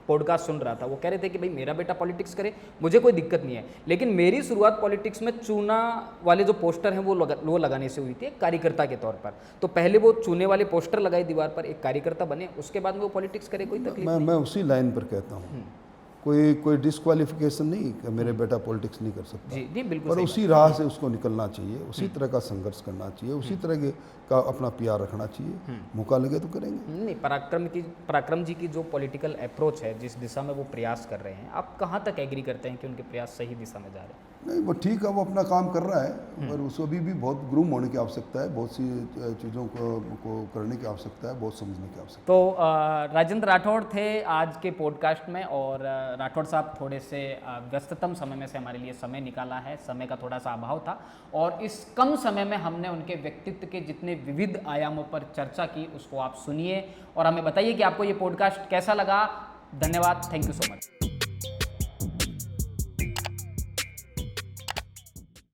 पॉडकास्ट सुन रहा था, वो कह रहे थे कि भाई मेरा बेटा पॉलिटिक्स करे, मुझे कोई दिक्कत नहीं है, लेकिन मेरी शुरुआत पॉलिटिक्स में चूना वाले जो पोस्टर हैं वो लगाने से हुई थी, एक कार्यकर्ता के तौर पर। तो पहले वो चूने वाले पोस्टर लगाए दीवार पर, एक कार्यकर्ता बने, उसके बाद में वो पॉलिटिक्स करे, कोई तकलीफ नहीं। मैं उसी लाइन पर कहता हूँ, कोई डिस्क्वालिफिकेशन नहीं कि मेरे बेटा पॉलिटिक्स नहीं कर सकता जी, जी बिल्कुल, पर उसी राह से उसको निकलना चाहिए, उसी तरह का संघर्ष करना चाहिए, उसी तरह का अपना प्यार रखना चाहिए, मौका लगे तो करेंगे। नहीं, पराक्रम जी की जो पॉलिटिकल अप्रोच है, जिस दिशा में वो प्रयास कर रहे हैं, आप कहाँ तक एग्री करते हैं कि उनके प्रयास सही दिशा में जा रहे हैं? नहीं वो ठीक है, वो अपना काम कर रहा है, पर उसको अभी भी बहुत ग्रूम होने की आवश्यकता है, बहुत सी चीज़ों को करने की आवश्यकता है, बहुत समझने की आवश्यकता तो राजेंद्र राठौड़ थे आज के पॉडकास्ट में, और राठौड़ साहब थोड़े से व्यस्ततम समय में से हमारे लिए समय निकाला है, समय का थोड़ा सा अभाव था, और इस कम समय में हमने उनके व्यक्तित्व के जितने विविध आयामों पर चर्चा की उसको आप सुनिए और हमें बताइए कि आपको ये पॉडकास्ट कैसा लगा। धन्यवाद, थैंक यू सो मच।